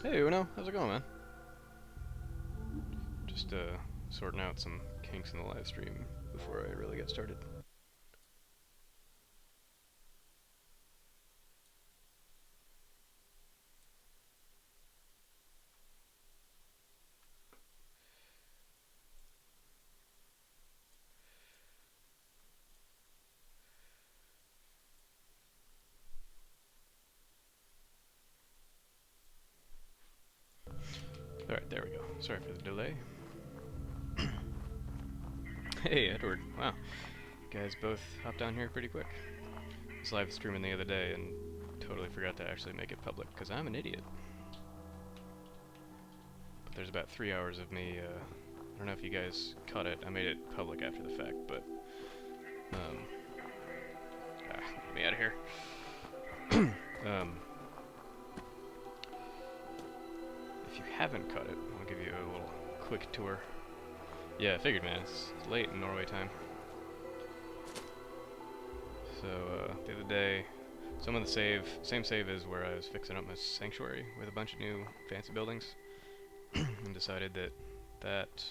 Hey Uno, how's it going, man? Just sorting out some kinks in the live stream before I really get started. Alright, there we go. Sorry for the delay. Hey Edward, wow. You guys both hopped down here pretty quick. I was live streaming the other day and totally forgot to actually make it public, because I'm an idiot. But there's about 3 hours of me, I don't know if you guys caught it. I made it public after the fact, but, get me out of here. If you haven't caught it, I'll give you a little quick tour. Yeah, I figured, man. It's late in Norway time. So, the other day, some of the same save as where I was fixing up my sanctuary with a bunch of new fancy buildings, and decided that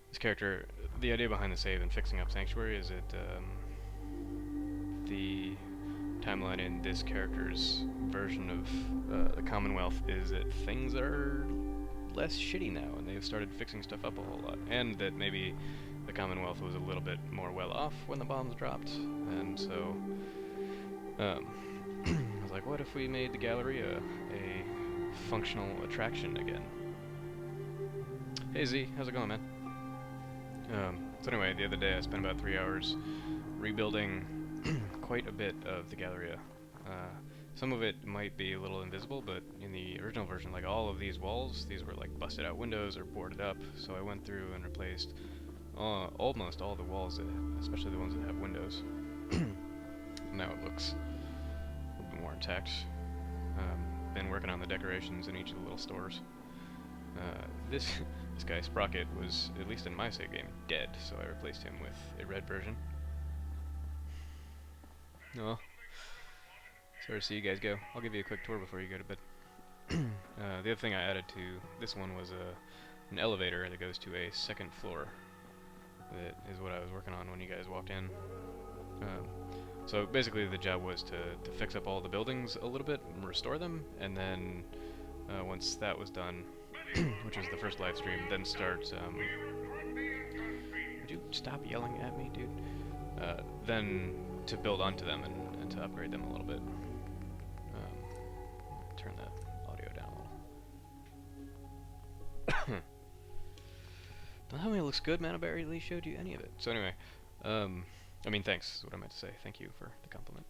this character, the idea behind the save and fixing up sanctuary is that the timeline in this character's version of the Commonwealth is that things are less shitty now, and they've started fixing stuff up a whole lot, and that maybe the Commonwealth was a little bit more well off when the bombs dropped, and so I was like, what if we made the Galleria a functional attraction again? Hey Z, how's it going, man? So anyway, the other day I spent about 3 hours rebuilding quite a bit of the Galleria. Some of it might be a little invisible, but in the original version, like all of these walls, these were like busted out windows or boarded up, so I went through and replaced almost all the walls, especially the ones that have windows. Now it looks a little bit more intact. Been working on the decorations in each of the little stores. This guy, Sprocket, was, at least in my save game, dead, so I replaced him with a red version. Oh, sorry to see you guys go. I'll give you a quick tour before you go to bed. The other thing I added to this one was an elevator that goes to a second floor. That is what I was working on when you guys walked in. So basically the job was to fix up all the buildings a little bit and restore them, and then once that was done, which was the first live stream, then start... would you stop yelling at me, dude? Then to build onto them and to upgrade them a little bit. Turn the audio down a little. Don't tell me it looks good, man. I barely showed you any of it. So anyway, I mean, thanks is what I meant to say. Thank you for the compliment.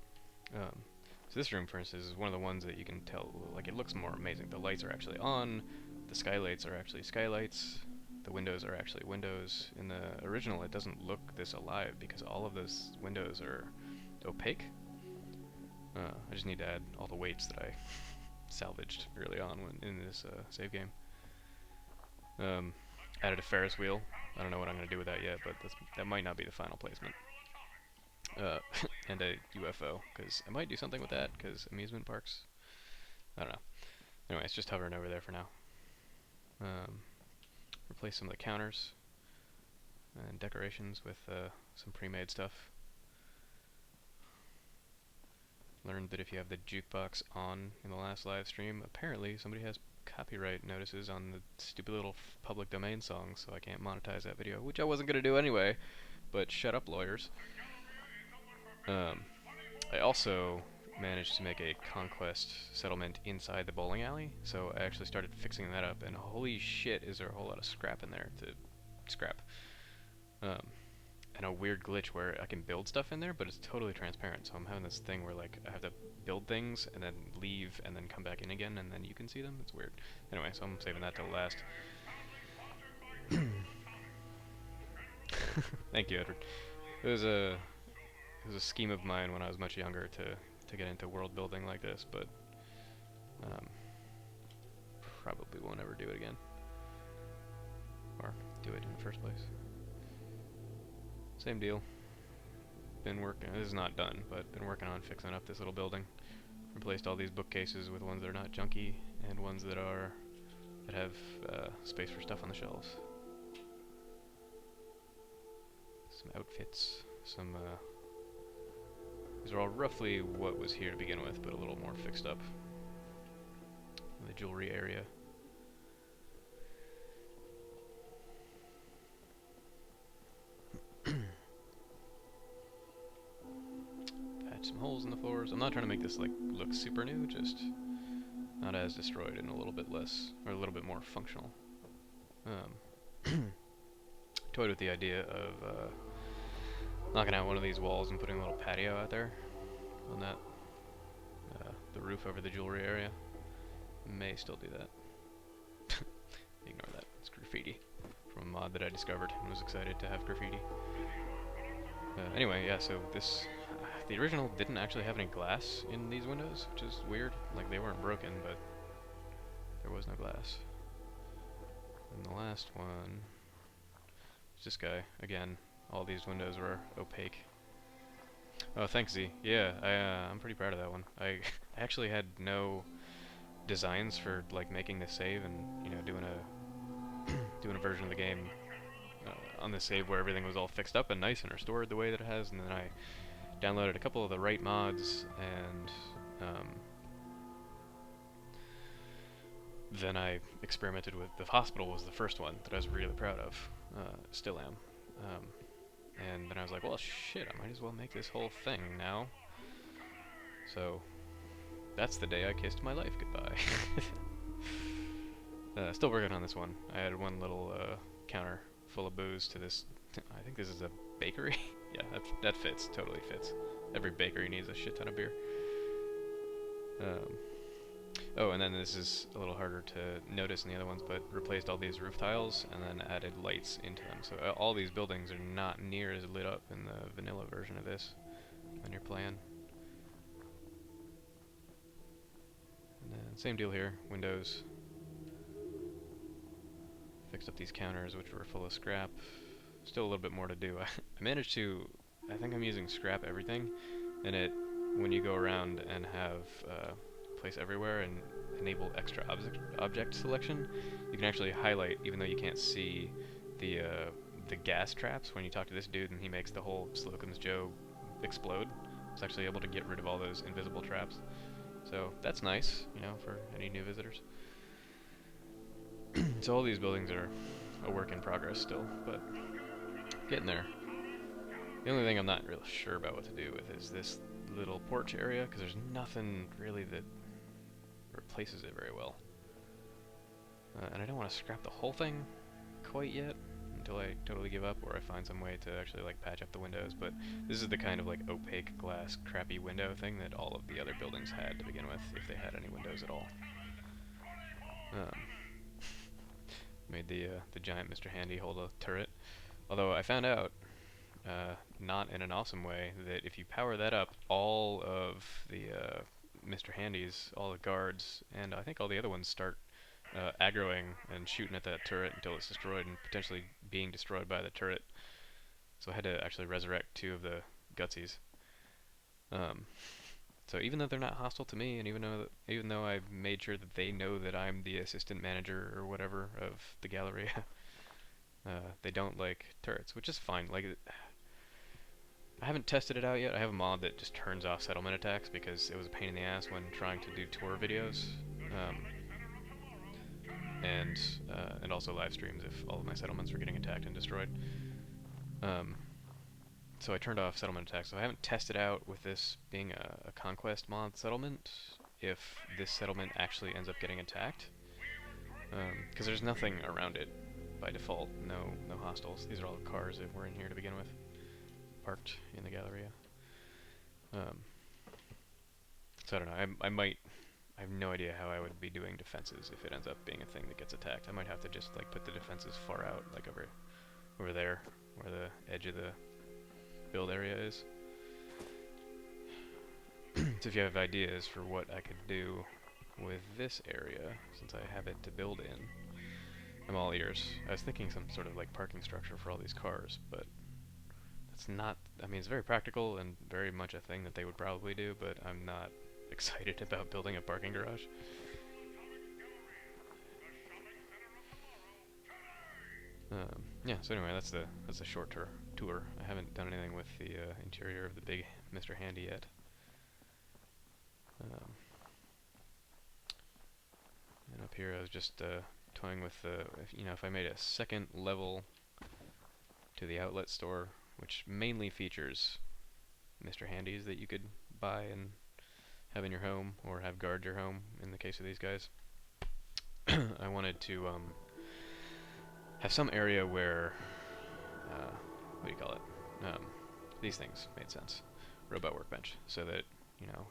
So this room, for instance, is one of the ones that you can tell, like, it looks more amazing. The lights are actually on. The skylights are actually skylights. The windows are actually windows. In the original, it doesn't look this alive because all of those windows are opaque. I just need to add all the weights that I salvaged early on in this save game. Added a Ferris wheel. I don't know what I'm going to do with that yet, but that might not be the final placement. And a UFO, because I might do something with that, because amusement parks, I don't know. Anyway, it's just hovering over there for now. Replace some of the counters and decorations with some pre-made stuff. Learned that if you have the jukebox on in the last live stream, apparently somebody has copyright notices on the stupid little public domain song, so I can't monetize that video, which I wasn't going to do anyway, but shut up, lawyers. I also managed to make a Conquest settlement inside the bowling alley, so I actually started fixing that up, and holy shit is there a whole lot of scrap in there to scrap. And a weird glitch where I can build stuff in there, but it's totally transparent, so I'm having this thing where, like, I have to build things and then leave and then come back in again and then you can see them. It's weird. Anyway, so I'm saving that till last. Thank you, Edward. It was a scheme of mine when I was much younger to get into world building like this, but probably won't ever do it again, or do it in the first place. Same deal. Been working. This is not done, but been working on fixing up this little building. Replaced all these bookcases with ones that are not junky, and ones that have space for stuff on the shelves. Some outfits, some these are all roughly what was here to begin with, but a little more fixed up. The jewelry area. Patch some holes in the floors. I'm not trying to make this like look super new, just not as destroyed and a little bit less, or a little bit more functional. Toyed with the idea of knocking out one of these walls and putting a little patio out there on that, the roof over the jewelry area. May still do that. Ignore that. It's graffiti from a mod that I discovered and was excited to have graffiti. Anyway, yeah, so this, the original didn't actually have any glass in these windows, which is weird. Like, they weren't broken, but there was no glass. And the last one, it's this guy. Again, all these windows were opaque. Oh, thanks, Z. Yeah, I'm pretty proud of that one. I actually had no designs for like making this save and, you know, doing a version of the game on the save where everything was all fixed up and nice and restored the way that it has, and then I downloaded a couple of the right mods, and then I experimented with the hospital. Was the first one that I was really proud of, still am, and then I was like, well shit, I might as well make this whole thing now. So that's the day I kissed my life goodbye. Still working on this one. I added one little counter full of booze to this. I think this is a bakery. Yeah, that fits. Totally fits. Every bakery needs a shit ton of beer. Oh, and then this is a little harder to notice in the other ones, but replaced all these roof tiles and then added lights into them. So all these buildings are not near as lit up in the vanilla version of this when you're playing. And then same deal here. Windows. Fixed up these counters, which were full of scrap. Still a little bit more to do. I managed to, I think I'm using scrap everything, and when you go around and have place everywhere and enable extra object selection, you can actually highlight, even though you can't see the gas traps when you talk to this dude and he makes the whole Slocum's Joe explode. It's actually able to get rid of all those invisible traps. So that's nice, you know, for any new visitors. So all these buildings are a work in progress still, but getting there. The only thing I'm not really sure about what to do with is this little porch area, because there's nothing really that replaces it very well. And I don't want to scrap the whole thing quite yet, until I totally give up, or I find some way to actually like patch up the windows, but this is the kind of like opaque glass crappy window thing that all of the other buildings had to begin with, if they had any windows at all. Made the giant Mr. Handy hold a turret. Although I found out, not in an awesome way, that if you power that up, all of the Mr. Handys, all the guards, and I think all the other ones start aggroing and shooting at that turret until it's destroyed and potentially being destroyed by the turret. So I had to actually resurrect 2 of the gutsies. So even though they're not hostile to me, and even though I've made sure that they know that I'm the assistant manager or whatever of the Galleria, they don't like turrets, which is fine. Like, I haven't tested it out yet. I have a mod that just turns off settlement attacks because it was a pain in the ass when trying to do tour videos, and also live streams if all of my settlements were getting attacked and destroyed. So I turned off settlement attacks. So I haven't tested out with this being a Conquest mod settlement if this settlement actually ends up getting attacked, because there's nothing around it by default. No hostiles. These are all cars that were in here to begin with, parked in the Galleria. So I don't know. I have no idea how I would be doing defenses if it ends up being a thing that gets attacked. I might have to just like put the defenses far out, like over there, where the edge of the build area is. So if you have ideas for what I could do with this area, since I have it to build in, I'm all ears. I was thinking some sort of like parking structure for all these cars, but that's not, I mean, it's very practical and very much a thing that they would probably do, but I'm not excited about building a parking garage. Yeah. So anyway, that's the short tour. I haven't done anything with the interior of the big Mr. Handy yet. And up here, I was just toying with if I made a second level to the outlet store, which mainly features Mr. Handies that you could buy and have in your home or have guard your home in the case of these guys. I wanted to have some area where what do you call it? These things made sense. Robot workbench, so that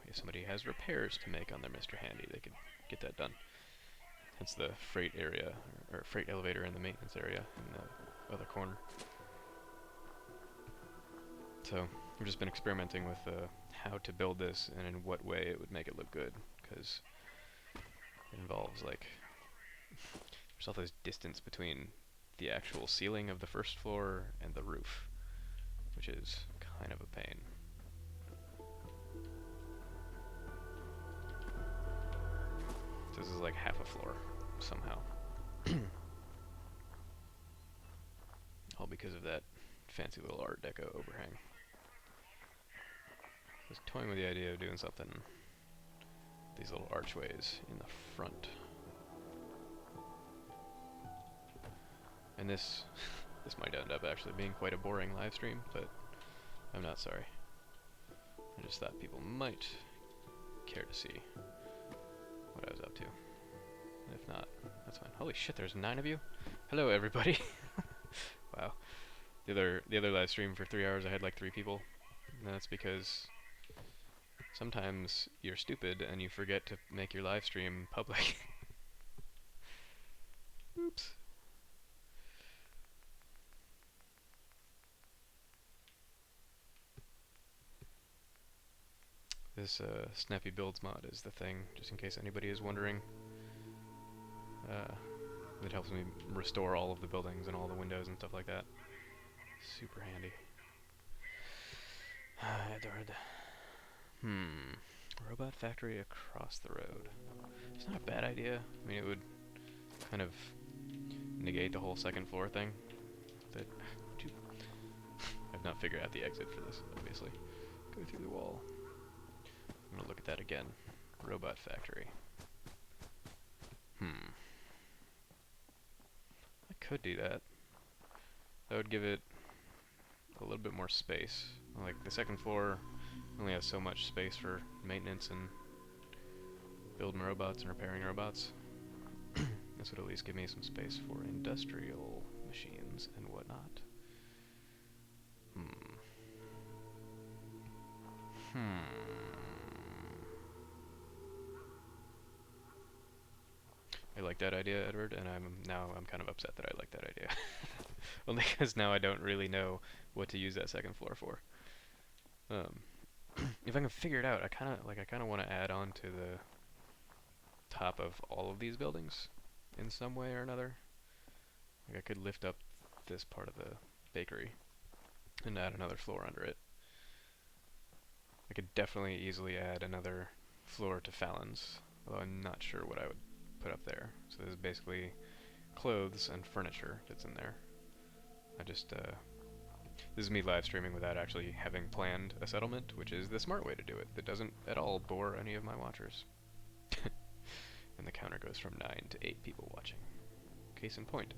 if somebody has repairs to make on their Mr. Handy, they could get that done. Hence the freight area or freight elevator in the maintenance area in the other corner. So I've just been experimenting with how to build this and in what way it would make it look good, because it involves there's all this distance between the actual ceiling of the first floor and the roof, which is kind of a pain. So this is like half a floor somehow. All because of that fancy little Art Deco overhang. I was toying with the idea of doing something, these little archways in the front. And this might end up actually being quite a boring live stream, but I'm not sorry. I just thought people might care to see what I was up to. If not, that's fine. Holy shit, there's 9 of you? Hello, everybody. Wow. The other live stream for 3 hours, I had like 3 people. And that's because sometimes you're stupid and you forget to make your live stream public. Oops. This Snappy Builds mod is the thing, just in case anybody is wondering. It helps me restore all of the buildings and all the windows and stuff like that. Super handy. Edward. Robot factory across the road. It's not a bad idea. I mean, it would kind of negate the whole second floor thing. I've not figured out the exit for this, obviously. Go through the wall. I'm gonna look at that again. Robot factory. I could do that. That would give it a little bit more space. Like, the second floor only has so much space for maintenance and building robots and repairing robots. This would at least give me some space for industrial machines and whatnot. I like that idea, Edward, and I'm kind of upset that I like that idea. Only because now I don't really know what to use that second floor for. If I can figure it out, I kind of want to add on to the top of all of these buildings in some way or another. Like, I could lift up this part of the bakery and add another floor under it. I could definitely easily add another floor to Fallon's, although I'm not sure what I would put up there. So this is basically clothes and furniture that's in there. This is me live streaming without actually having planned a settlement, which is the smart way to do it. That doesn't at all bore any of my watchers. And the counter goes from 9 to 8 people watching. Case in point.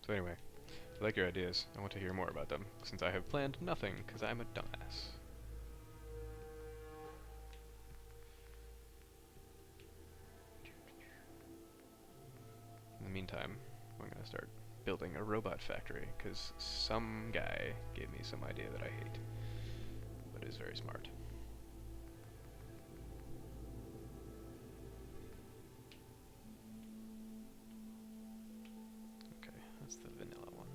So anyway, if you like your ideas, I want to hear more about them, since I have planned nothing, because I'm a dumbass. In the meantime, I'm going to start building a robot factory, because some guy gave me some idea that I hate, but is very smart. Okay, that's the vanilla one.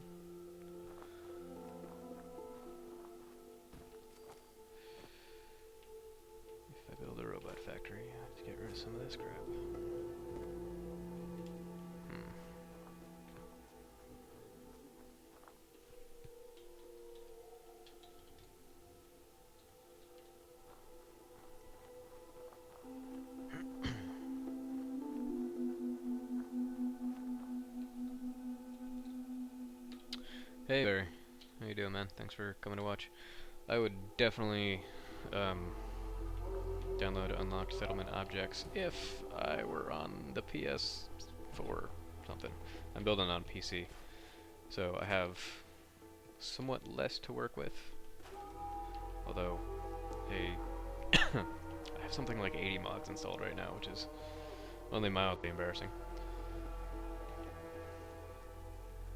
If I build a robot factory, I have to get rid of some of this crap. Hey there, how you doing, man? Thanks for coming to watch. I would definitely download Unlocked Settlement Objects if I were on the PS4 something. I'm building on PC, so I have somewhat less to work with. Although, I have something like 80 mods installed right now, which is only mildly embarrassing.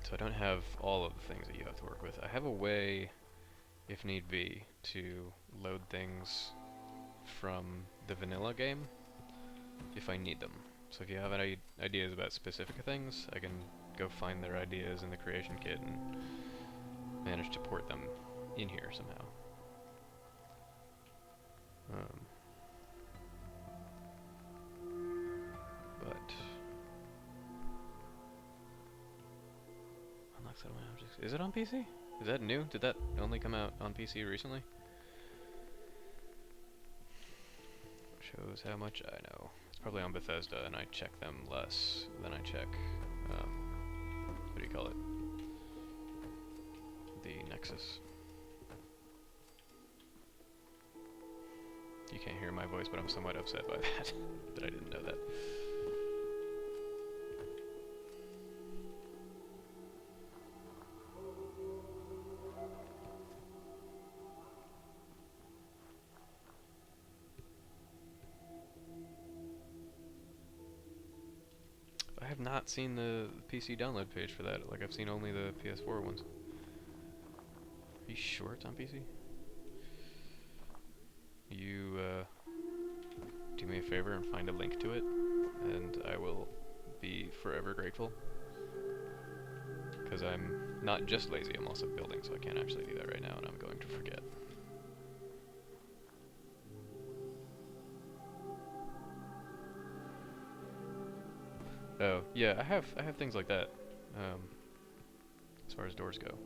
So I don't have all of the things that you have to work with. I have a way, if need be, to load things from the vanilla game if I need them. So if you have any ideas about specific things, I can go find their ideas in the creation kit and manage to port them in here somehow. But Unlock Settlement Objects. Is it on PC? Is that new? Did that only come out on PC recently? Shows how much I know. It's probably on Bethesda, and I check them less than I check, what do you call it? The Nexus. You can't hear my voice, but I'm somewhat upset by that, that I didn't know that. I have not seen the PC download page for that. Like, I've seen only the PS4 ones. Are you sure it's on PC? You, do me a favor and find a link to it, and I will be forever grateful. Because I'm not just lazy, I'm also building, so I can't actually do that right now, and I'm going to forget. Oh, yeah, I have things like that, as far as doors go.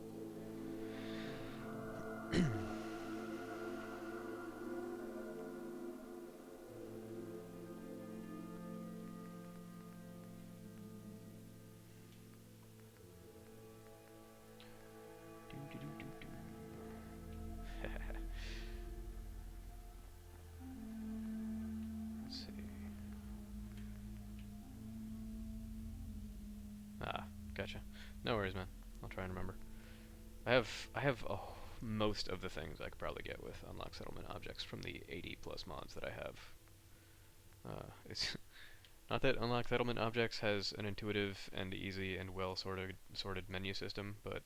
Let's see. Ah, gotcha. No worries, man. I'll try and remember. I have most of the things I could probably get with Unlock Settlement Objects from the 80 plus mods that I have. It's not that Unlock Settlement Objects has an intuitive and easy and well sorted menu system, but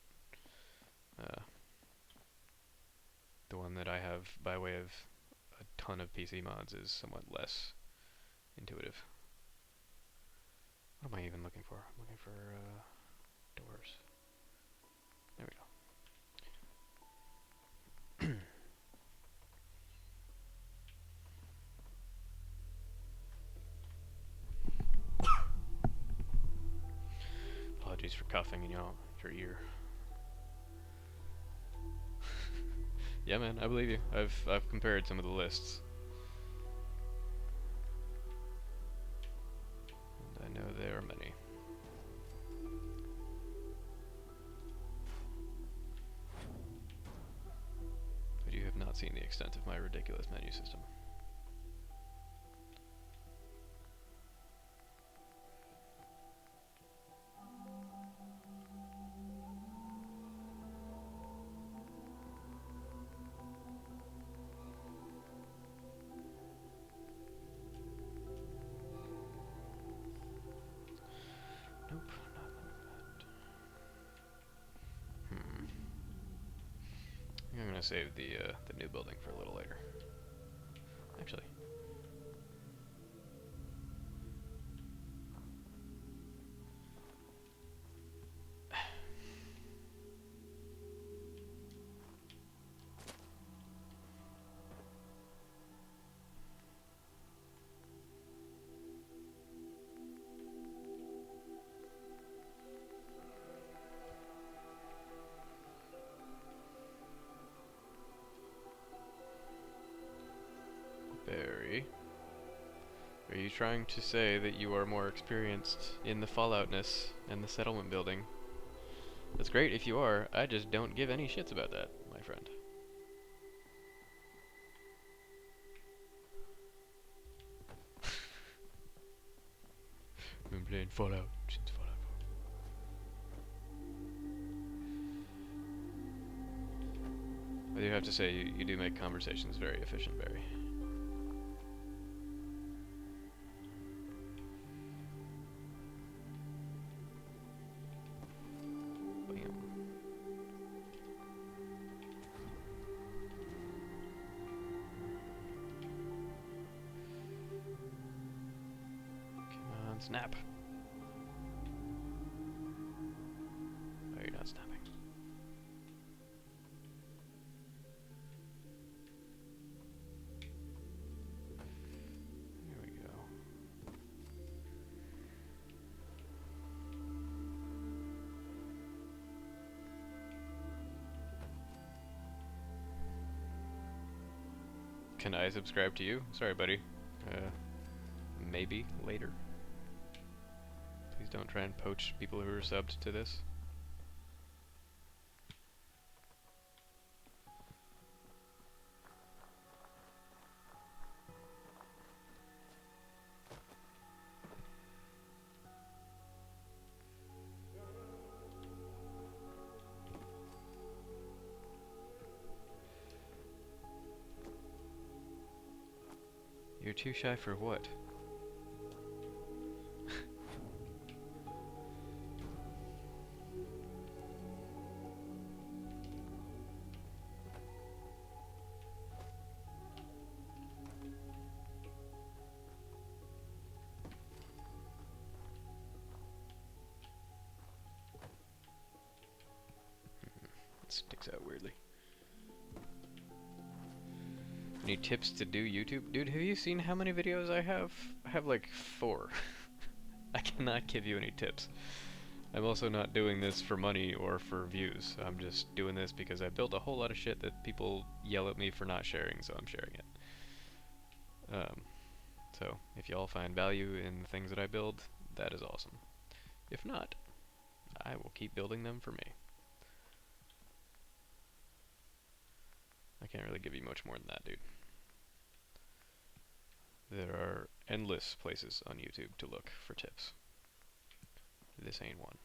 the one that I have by way of a ton of PC mods is somewhat less intuitive. What am I even looking for? I'm looking for doors. There we go. Apologies for coughing in your ear. Yeah, man, I believe you. I've compared some of the lists, and I know there are many. But you have not seen the extent of my ridiculous menu system. Nope, not like that. I think I'm gonna save the new building for a little later. Actually. Barry, are you trying to say that you are more experienced in the Falloutness and the settlement building That's great if you are. I just don't give any shits about that, my friend. I've been playing Fallout since Fallout 4. I do have to say, you do make conversations very efficient, Barry. Bam. Come on, snap. Oh, you're not snapping. There we go. Can I subscribe to you? Sorry, buddy. Maybe later. Please don't try and poach people who are subbed to this. You're too shy for what? It sticks out weirdly. Any tips to do YouTube? Dude, have you seen how many videos I have? I have like 4. I cannot give you any tips. I'm also not doing this for money or for views. I'm just doing this because I built a whole lot of shit that people yell at me for not sharing, so I'm sharing it. So, if y'all find value in the things that I build, that is awesome. If not, I will keep building them for me. I can't really give you much more than that, dude. There are endless places on YouTube to look for tips. This ain't one.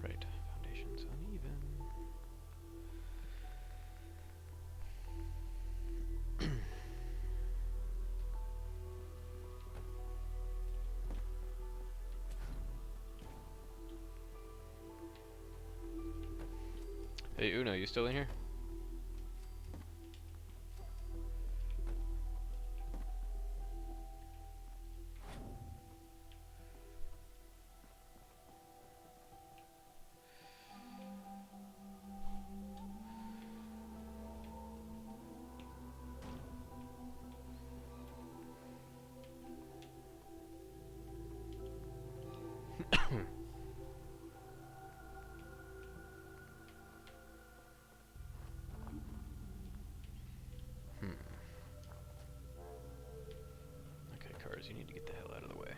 Right, foundation's uneven. Hey Una, you still in here? Okay, cars, you need to get the hell out of the way.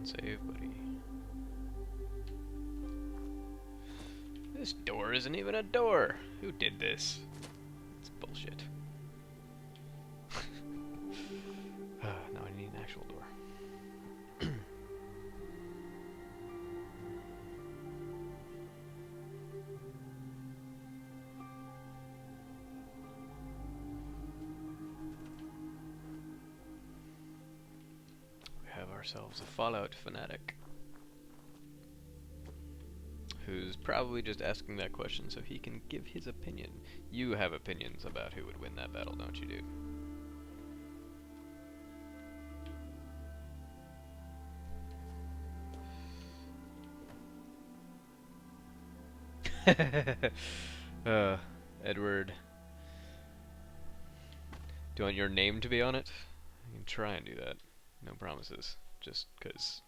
Save, buddy. This door isn't even a door. Who did this? It's bullshit. actual door. We have ourselves a Fallout fanatic who's probably just asking that question so he can give his opinion. You have opinions about who would win that battle, don't you, dude? Edward. Do you want your name to be on it? I can try and do that. No promises. Just because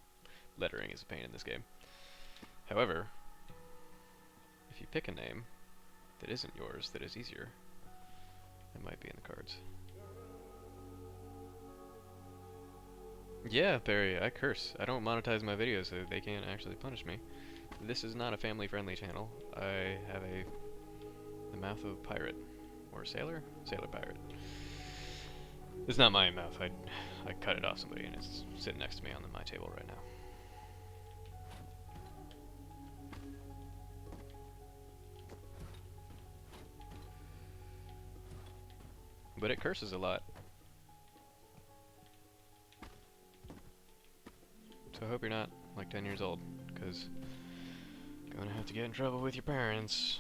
lettering is a pain in this game. However, if you pick a name that isn't yours, that is easier, it might be in the cards. Yeah, Barry, I curse. I don't monetize my videos so they can't actually punish me. This is not a family-friendly channel. I have the mouth of a pirate. Or a sailor? Sailor pirate. It's not my mouth. I cut it off somebody and it's sitting next to me on my table right now. But it curses a lot. So I hope you're not like 10 years old, because you're gonna have to get in trouble with your parents.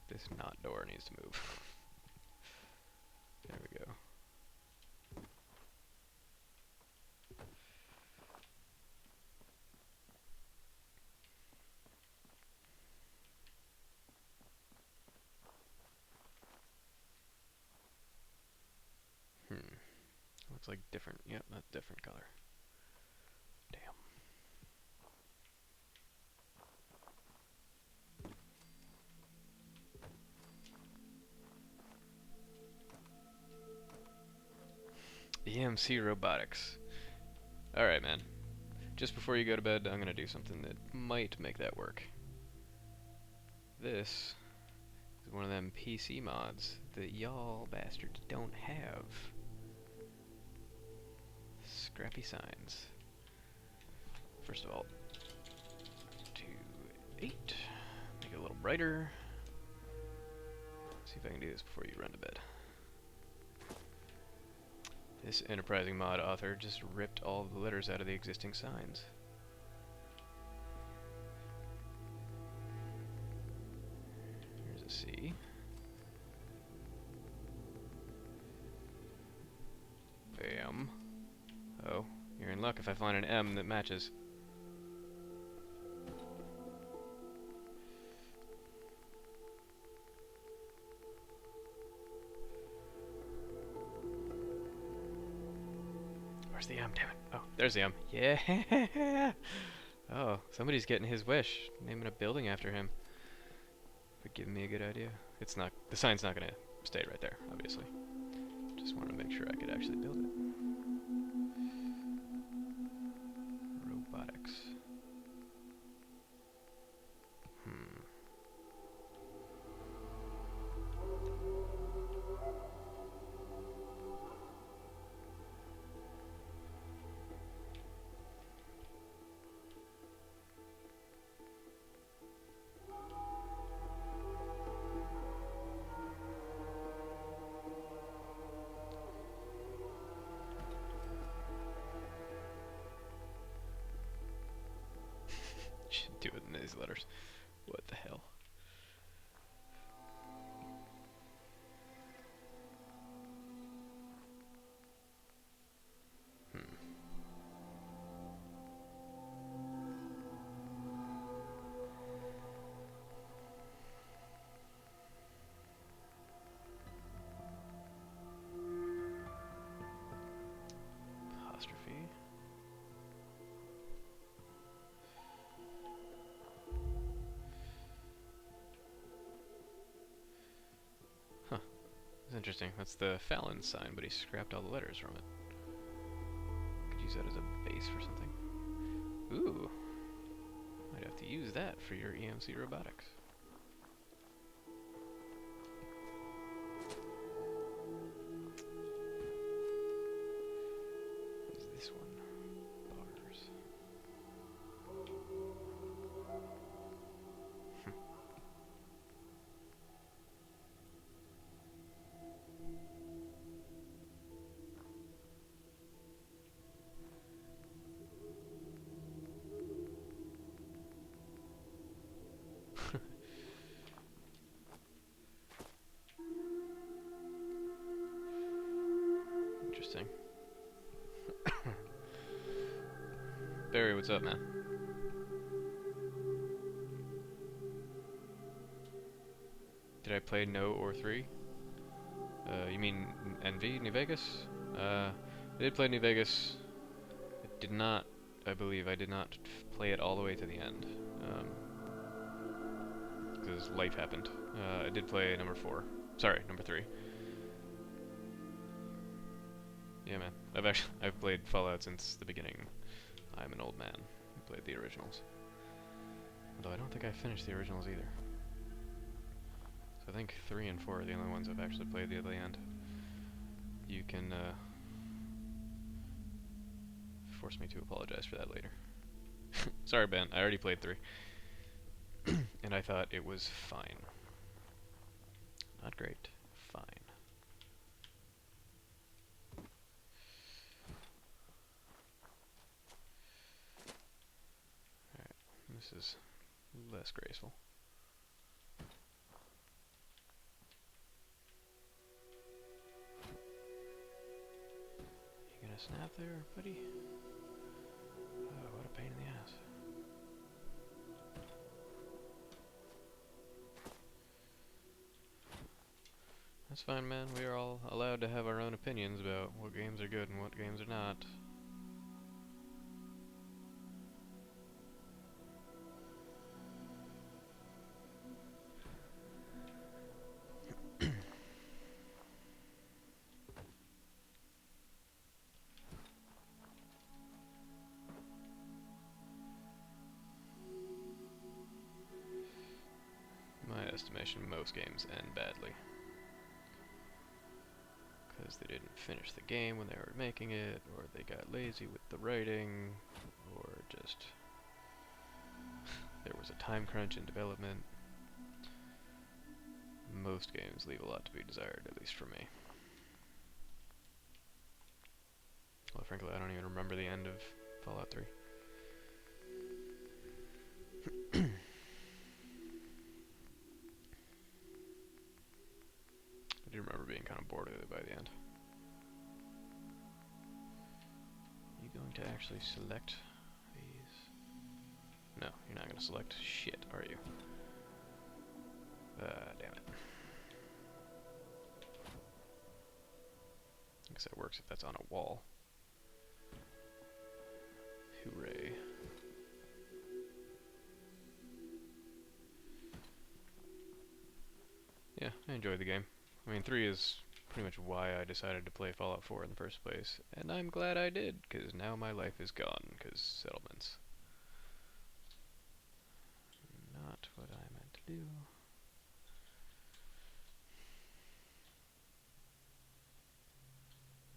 This not door needs to move. There we go. Looks like different. Yep, that's different color. Damn. EMC Robotics. Alright, man. Just before you go to bed, I'm gonna do something that might make that work. This is one of them PC mods that y'all bastards don't have. Scrappy signs. First of all, 2, 8. Make it a little brighter. See if I can do this before you run to bed. This enterprising mod author just ripped all of the letters out of the existing signs. Here's a C. Bam. Oh, you're in luck if I find an M that matches. Where's the M? Damn it. Oh, there's the M. Yeah! Oh, somebody's getting his wish. Naming a building after him. Would give me a good idea. It's not. The sign's not gonna stay right there, obviously. Just wanted to make sure I could actually build it. Robotics. Should do it in these letters. What the hell? Apostrophe. interesting. That's the Fallon sign, but he scrapped all the letters from it. Could use that as a base for something. Ooh. Might have to use that for your EMC robotics. What is this one? Bars. Interesting. Barry, what's up, man? Did I play No or 3? You mean NV, New Vegas? I did play New Vegas. I did not, I believe, I did not play it all the way to the end. Because life happened. I did play number 4. Sorry, number 3. Yeah, man. I've played Fallout since the beginning. I'm an old man who played the originals. Although I don't think I finished the originals either. So I think 3 and 4 are the only ones I've actually played to the end. You can force me to apologize for that later. Sorry, Ben. I already played 3. And I thought it was fine. Not great. Fine. Alright. This is less graceful. You gonna snap there, buddy? Oh, what a pain in the ass. That's fine, man. We are all allowed to have our own opinions about what games are good and what games are not. My estimation, most games end badly. Because they didn't finish the game when they were making it, or they got lazy with the writing, or just there was a time crunch in development. Most games leave a lot to be desired, at least for me. Well, frankly, I don't even remember the end of Fallout 3. I do remember being kind of bored of it by the end. Are you going to actually select these? No, you're not going to select shit, are you? Damn it. I guess that works if that's on a wall. Hooray. Yeah, I enjoyed the game. I mean, 3 is pretty much why I decided to play Fallout 4 in the first place. And I'm glad I did, because now my life is gone, because settlements. Not what I meant to do.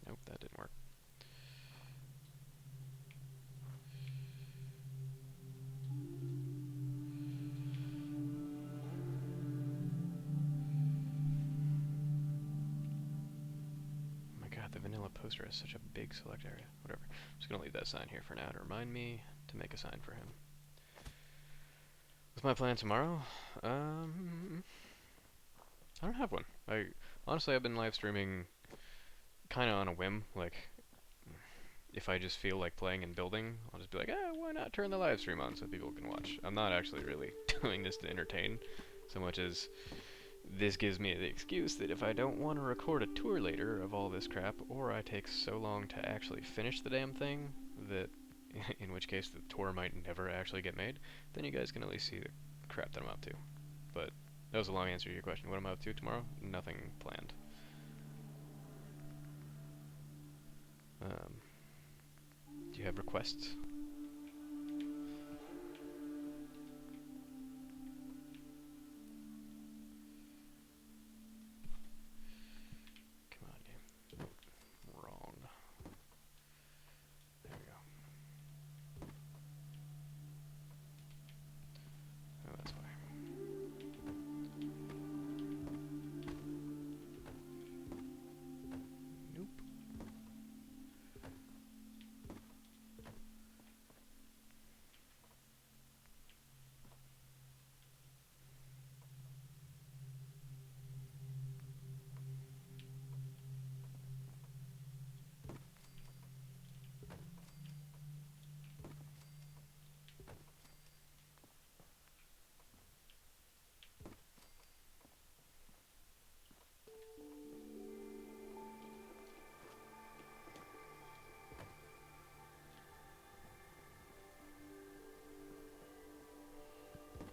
Nope, that didn't work. The vanilla poster has such a big select area. Whatever. I'm just going to leave that sign here for now to remind me to make a sign for him. What's my plan tomorrow? I don't have one. Honestly, I've been live streaming kind of on a whim. Like, if I just feel like playing and building, I'll just be like, why not turn the live stream on so people can watch? I'm not actually really doing this to entertain so much as this gives me the excuse that if I don't want to record a tour later of all this crap, or I take so long to actually finish the damn thing, that in which case the tour might never actually get made, then you guys can at least see the crap that I'm up to. But that was a long answer to your question. What am I up to tomorrow? Nothing planned. Conquest. Come on, game. Nope. Wrong. There we go. Oh, that's why. Nope.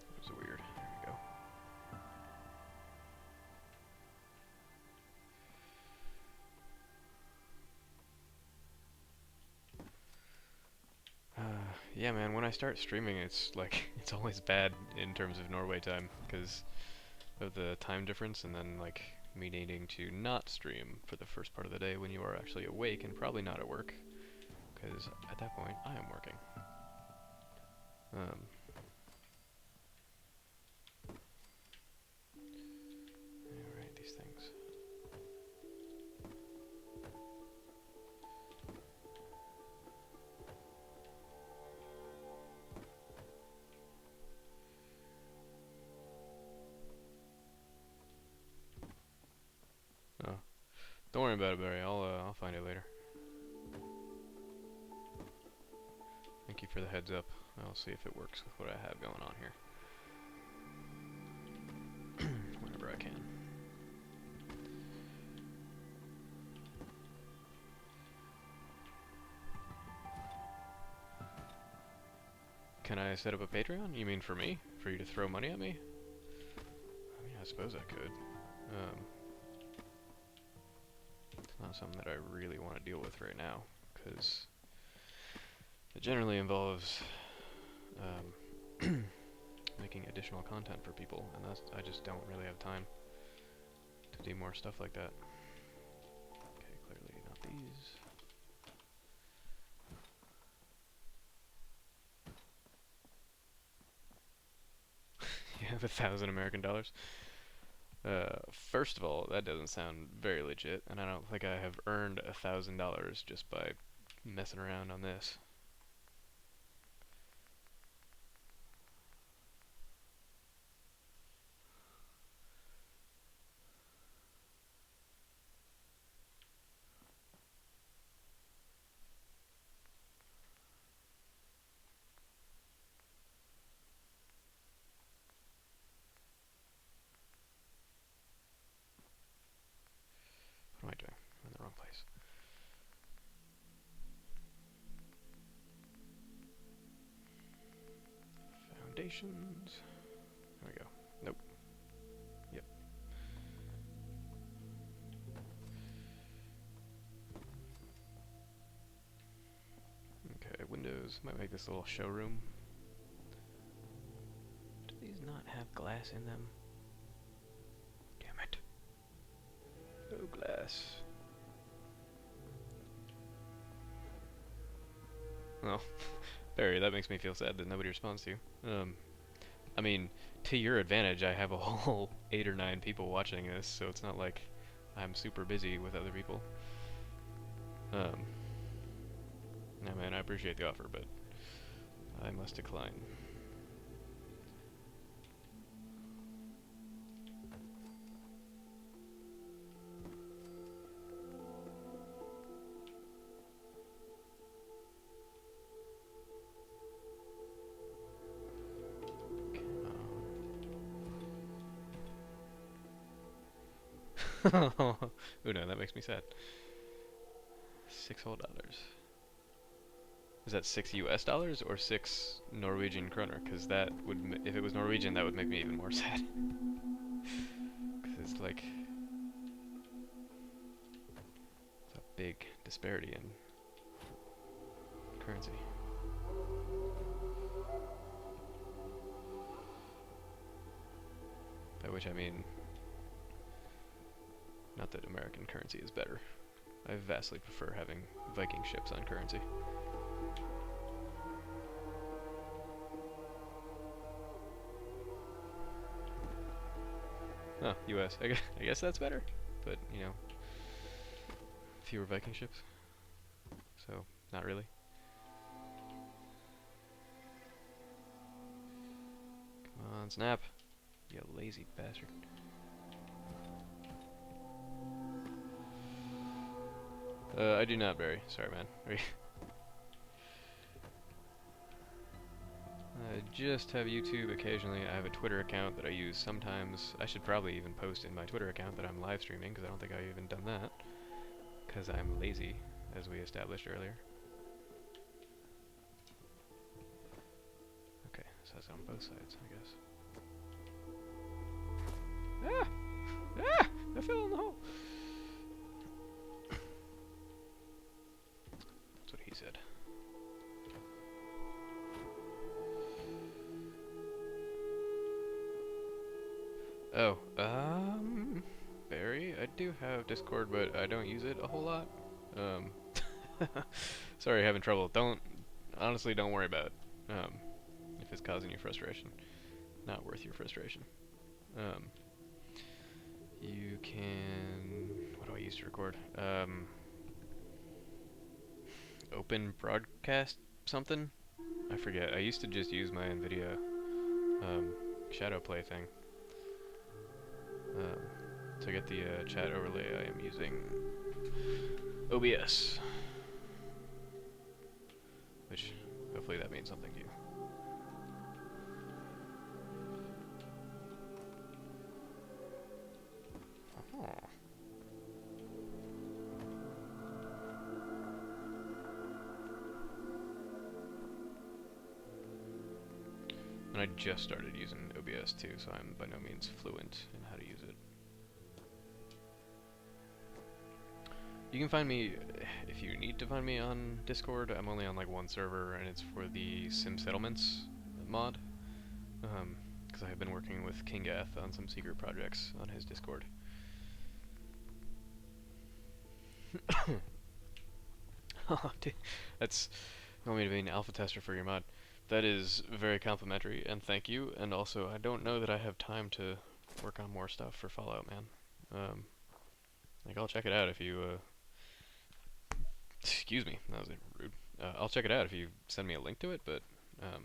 That was weird. There we go. Yeah, man, when I start streaming, it's like, it's always bad in terms of Norway time, because of the time difference, and then, like, me needing to not stream for the first part of the day when you are actually awake and probably not at work, because at that point, I am working. Alright, these things. Oh, don't worry about it, Barry. I'll find it later. Thank you for the heads up. I'll see if it works with what I have going on here. Whenever I can. Can I set up a Patreon? You mean for me? For you to throw money at me? I mean, I suppose I could. It's not something that I really want to deal with right now, because it generally involves making additional content for people, and I just don't really have time to do more stuff like that. Okay, clearly not these. You have $1,000 American. First of all, that doesn't sound very legit, and I don't think I have earned $1,000 just by messing around on this. What am I doing? I'm in the wrong place. Foundations. There we go. Nope. Yep. Okay, windows. Might make this a little showroom. Do these not have glass in them? Damn it. No glass. Well, Barry, that makes me feel sad that nobody responds to you. I mean, to your advantage, I have a whole 8 or 9 people watching this, so it's not like I'm super busy with other people. No, man, I appreciate the offer, but I must decline. Oh no, that makes me sad. $6 whole. Is that $6 or 6 Norwegian kroner? Because that would, if it was Norwegian, that would make me even more sad. Because it's like, it's a big disparity in currency. which I mean, not that American currency is better. I vastly prefer having Viking ships on currency. Oh, US. I guess that's better, but you know, fewer Viking ships, so not really. Come on, snap, you lazy bastard. I do not, Barry. Sorry, man. I just have YouTube occasionally. I have a Twitter account that I use sometimes. I should probably even post in my Twitter account that I'm live streaming, because I don't think I've even done that. Because I'm lazy, as we established earlier. Okay, so that's on both sides, I guess. Ah! Ah! I fell in the hole! That's what he said. Oh, Barry, I do have Discord, but I don't use it a whole lot. Sorry, having trouble. Honestly, don't worry about it. If it's causing you frustration. Not worth your frustration. You can, what do I use to record? Open broadcast something? I forget. I used to just use my NVIDIA, shadow play thing. To get the chat overlay, I am using OBS, which hopefully that means something to you. And I just started using OBS too, so I'm by no means fluent in how to use it. You can find me, if you need to find me, on Discord. I'm only on like one server, and it's for the Sim Settlements mod. Because I have been working with Kingath on some secret projects on his Discord. Oh, dude, that's, you want me to be an alpha tester for your mod. That is very complimentary, and thank you. And also, I don't know that I have time to work on more stuff for Fallout, man. Like, I'll check it out if you, excuse me, that was rude. I'll check it out if you send me a link to it, but, I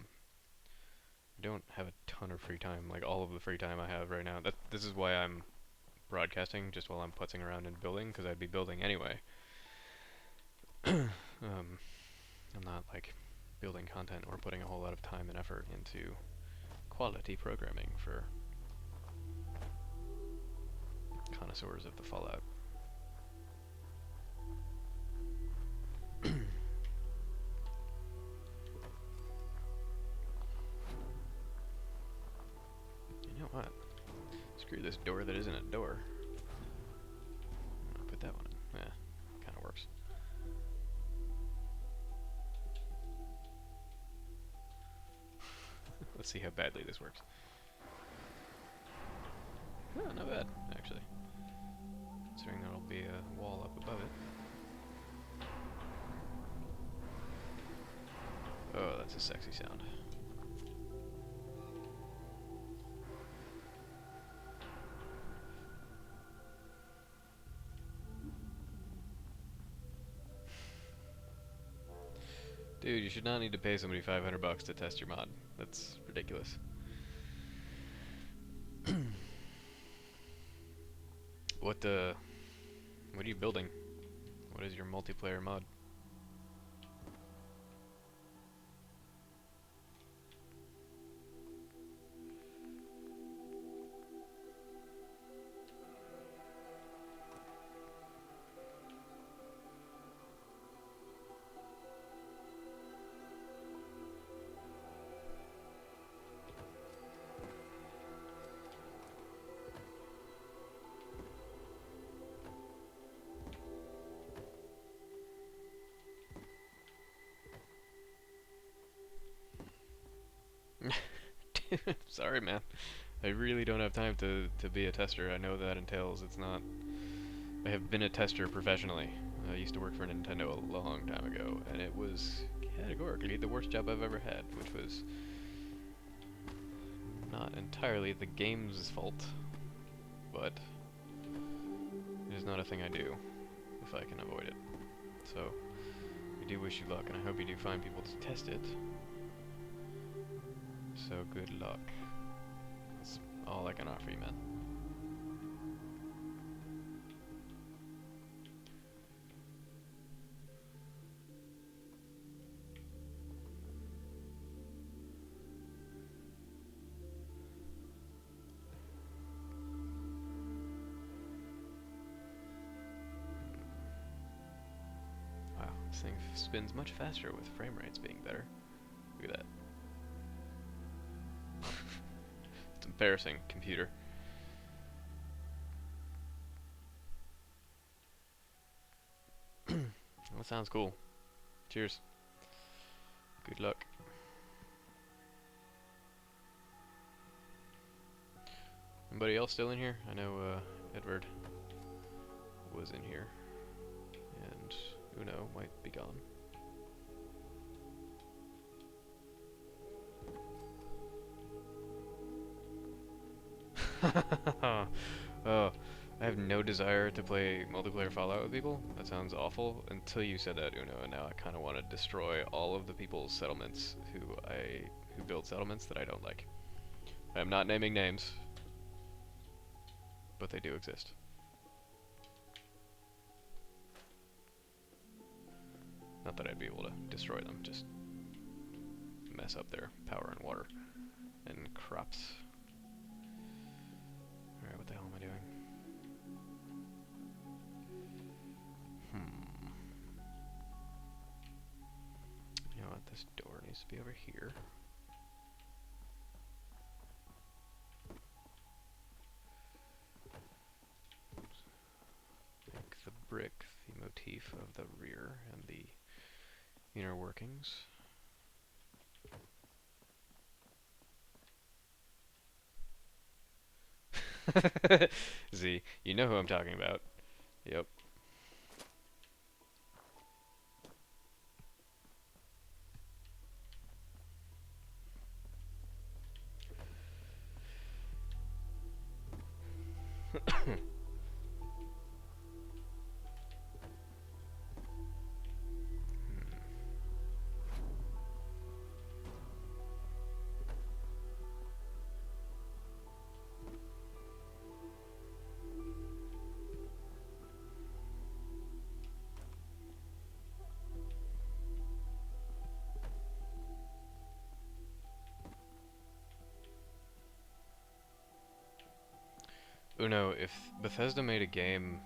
don't have a ton of free time, like all of the free time I have right now. This is why I'm broadcasting, just while I'm putzing around and building, because I'd be building anyway. I'm not, like, building content or putting a whole lot of time and effort into quality programming for connoisseurs of the Fallout. You know what? Screw this door that isn't a door. I'll put that one in. Yeah, kind of works. Let's see how badly this works. Oh, not bad, actually. Considering there'll be a wall up above it. Oh, that's a sexy sound. Dude, you should not need to pay somebody $500 to test your mod. That's ridiculous. What are you building? What is your multiplayer mod? Sorry, man. I really don't have time to be a tester. I know that entails. It's not. I have been a tester professionally. I used to work for Nintendo a long time ago, and it was categorically the worst job I've ever had, which was not entirely the game's fault, but it is not a thing I do if I can avoid it. So, I do wish you luck, and I hope you do find people to test it. So, good luck. That's all I can offer you, man. Wow, this thing spins much faster with frame rates being better. Look at that. It's embarrassing, computer. That sounds cool. Cheers. Good luck. Anybody else still in here? I know Edward was in here, and Uno might be gone. Oh, I have no desire to play multiplayer Fallout with people. That sounds awful. Until you said that, Uno, and now I kind of want to destroy all of the people's settlements who build settlements that I don't like. I am not naming names, but they do exist. Not that I'd be able to destroy them, just mess up their power and water and crops. Alright, what the hell am I doing? You know what, this door needs to be over here. Make the brick the motif of the rear and the inner workings. Z, you know who I'm talking about. Yep. Uno, if Bethesda made a game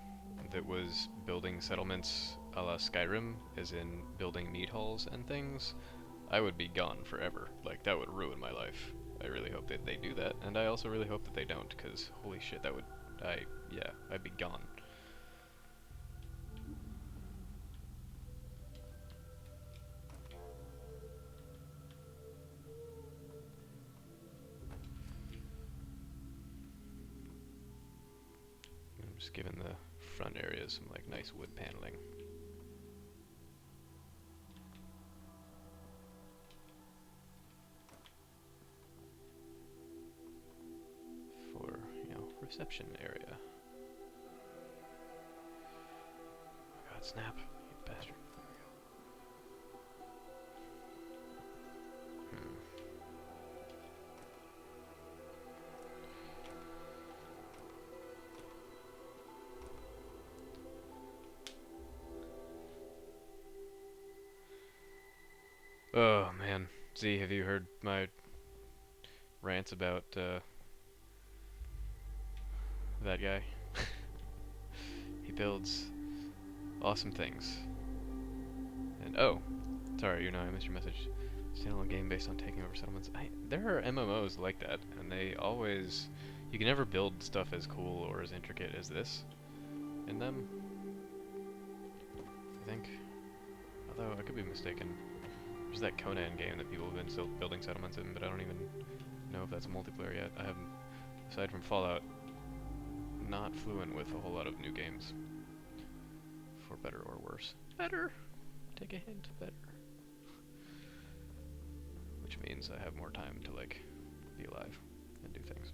that was building settlements a la Skyrim, as in building meat halls and things, I would be gone forever. Like, that would ruin my life. I really hope that they do that, and I also really hope that they don't, because holy shit, that would... yeah, I'd be gone. I'm just giving the front areas some, like, nice wood paneling. For, you know, reception area. Oh god, snap, you bastard. There we go. Oh man, Z, have you heard my rants about that guy? He builds awesome things. And oh, sorry, you know, I missed your message. Standalone game based on taking over settlements. There are MMOs like that, and they always... You can never build stuff as cool or as intricate as this in them, I think. Although, I could be mistaken. There's that Conan game that people have been still building settlements in, but I don't even know if that's multiplayer yet. I aside from Fallout, not fluent with a whole lot of new games. For better or worse. Better! Take a hint, better. Which means I have more time to, like, be alive and do things.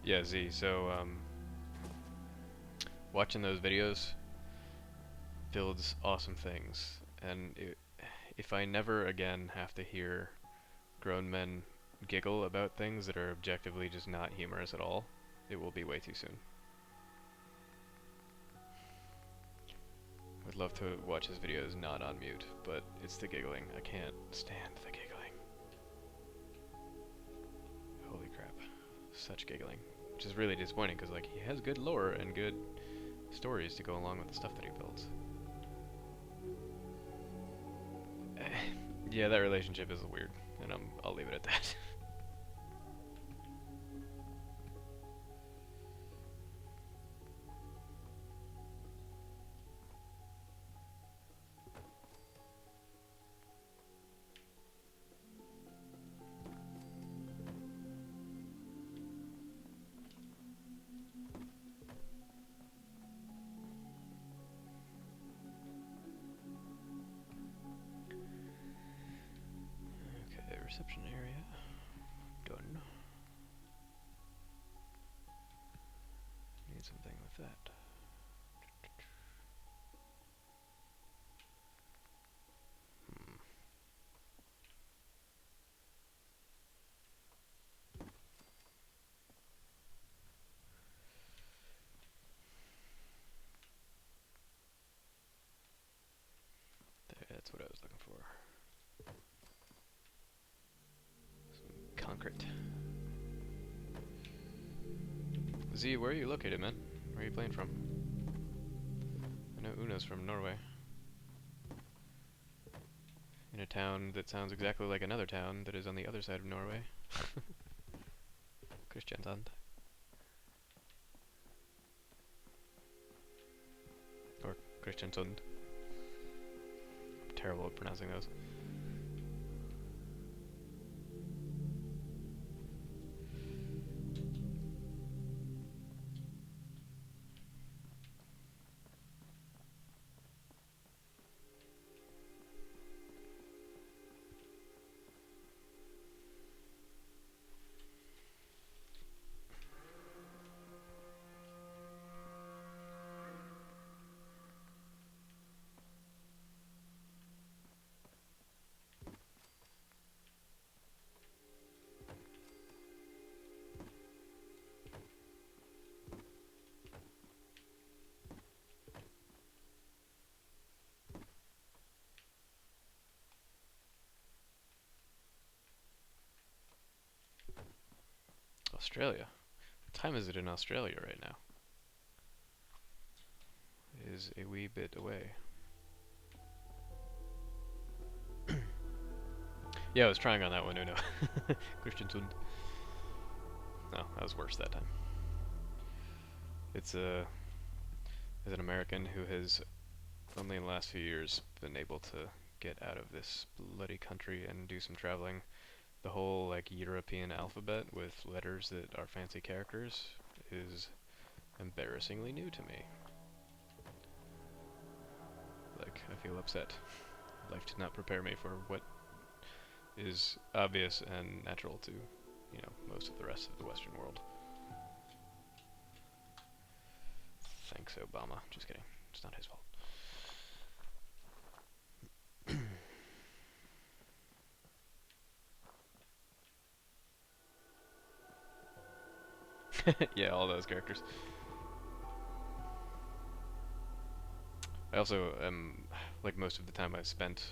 Yeah, Z, so, watching those videos builds awesome things, and if I never again have to hear grown men giggle about things that are objectively just not humorous at all, it will be way too soon. I would love to watch his videos not on mute, but it's the giggling. I can't stand the giggling. Holy crap. Such giggling. Which is really disappointing, because like he has good lore and good stories to go along with the stuff that he builds. Yeah, that relationship is weird, and I'll leave it at that. Okay, reception area. Done. Need something with that. That's what I was looking for. Some concrete. Z, where are you located, man? Where are you playing from? I know Una's from Norway. In a town that sounds exactly like another town that is on the other side of Norway. Kristiansand. Or Kristiansund. I'm terrible at pronouncing those. Australia. What time is it in Australia right now? It is a wee bit away. Yeah, I was trying on that one, Uno. Kristiansund. No, that was worse that time. It's as an American who has only in the last few years been able to get out of this bloody country and do some traveling. The whole like European alphabet with letters that are fancy characters is embarrassingly new to me. Like, I feel upset. Life did not prepare me for what is obvious and natural to, you know, most of the rest of the Western world. Thanks, Obama. Just kidding. It's not his fault. Yeah, all those characters. I also am, like most of the time I've spent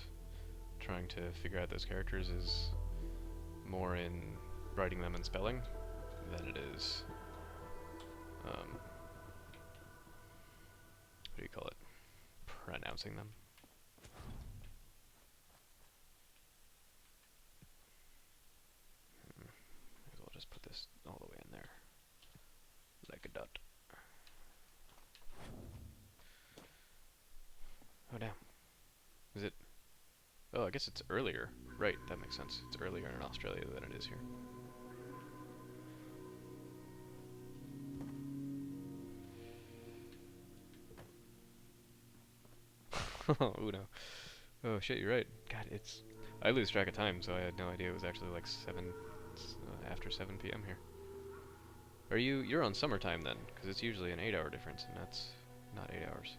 trying to figure out those characters is more in writing them and spelling than it is, what do you call it, pronouncing them. Might as well just put this all the way in there, like a dot. Oh, I guess it's earlier. Right, that makes sense. It's earlier in Australia than it is here. Oh no. Oh shit, you're right. God, it's... I lose track of time, so I had no idea it was actually like 7... after 7 p.m. here. Are you... You're on summertime then, because it's usually an 8-hour difference, and that's not 8 hours.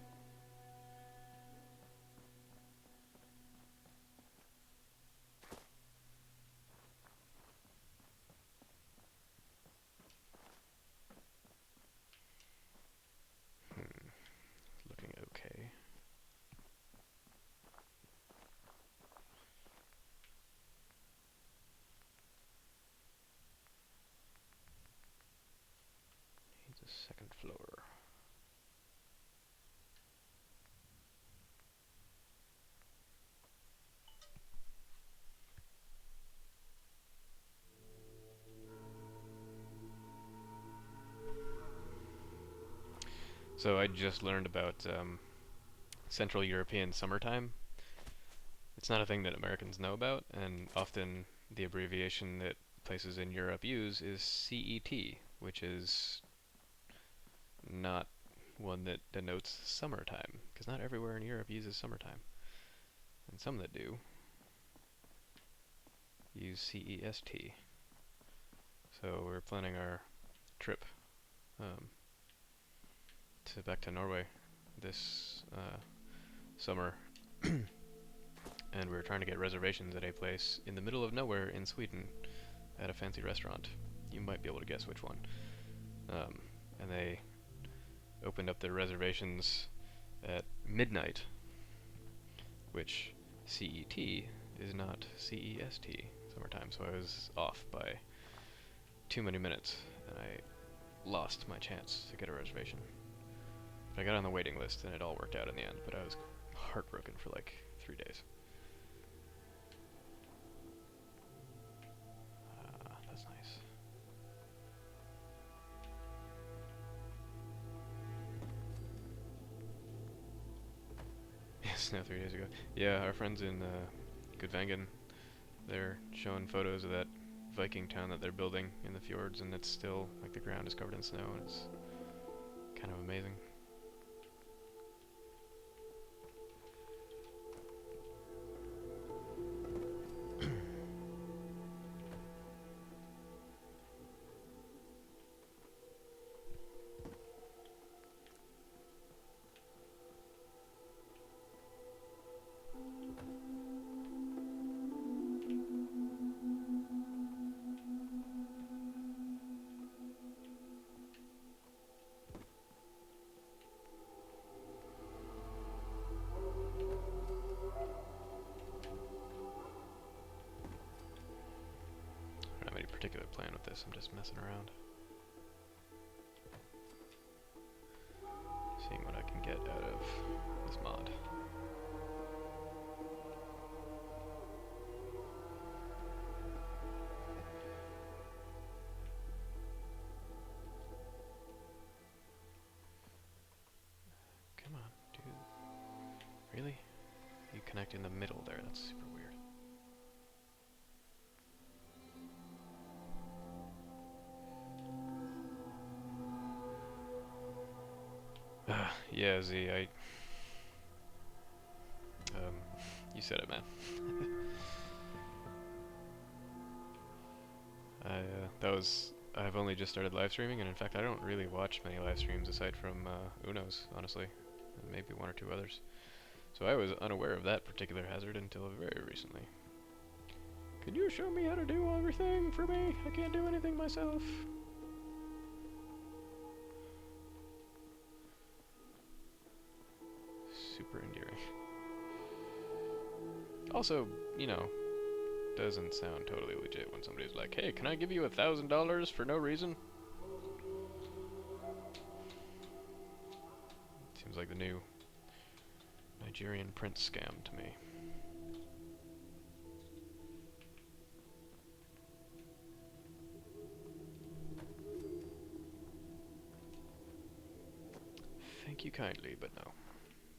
Looking okay. Needs a second floor. So I just learned about Central European summertime. It's not a thing that Americans know about, and often the abbreviation that places in Europe use is CET, which is not one that denotes summertime, because not everywhere in Europe uses summertime. And some that do use CEST. So we're planning our trip to back to Norway this summer, and we're trying to get reservations at a place in the middle of nowhere in Sweden at a fancy restaurant. You might be able to guess which one. And they opened up their reservations at midnight, which CET is not CEST summertime, so I was off by too many minutes, and I lost my chance to get a reservation. But I got on the waiting list, and it all worked out in the end, but I was heartbroken for like 3 days. That's nice. Yes, now 3 days ago. Yeah, our friends in Gudvangen, they're showing photos of that Viking town that they're building in the fjords, and it's still, like, the ground is covered in snow, and it's kind of amazing. I don't have any particular plan with this, I'm just messing around. Seeing what I can get out of this mod. Come on, dude. Really? You connect in the middle there, that's super weird. Yeah, Z, you said it, man. I've only just started live streaming, and in fact I don't really watch many live streams aside from Uno's, honestly, and maybe one or two others. So I was unaware of that particular hazard until very recently. Can you show me how to do everything for me? I can't do anything myself. Super endearing. Also, you know, doesn't sound totally legit when somebody's like, hey, can I give you $1,000 for no reason? Seems like the new Nigerian prince scam to me. Thank you kindly, but no.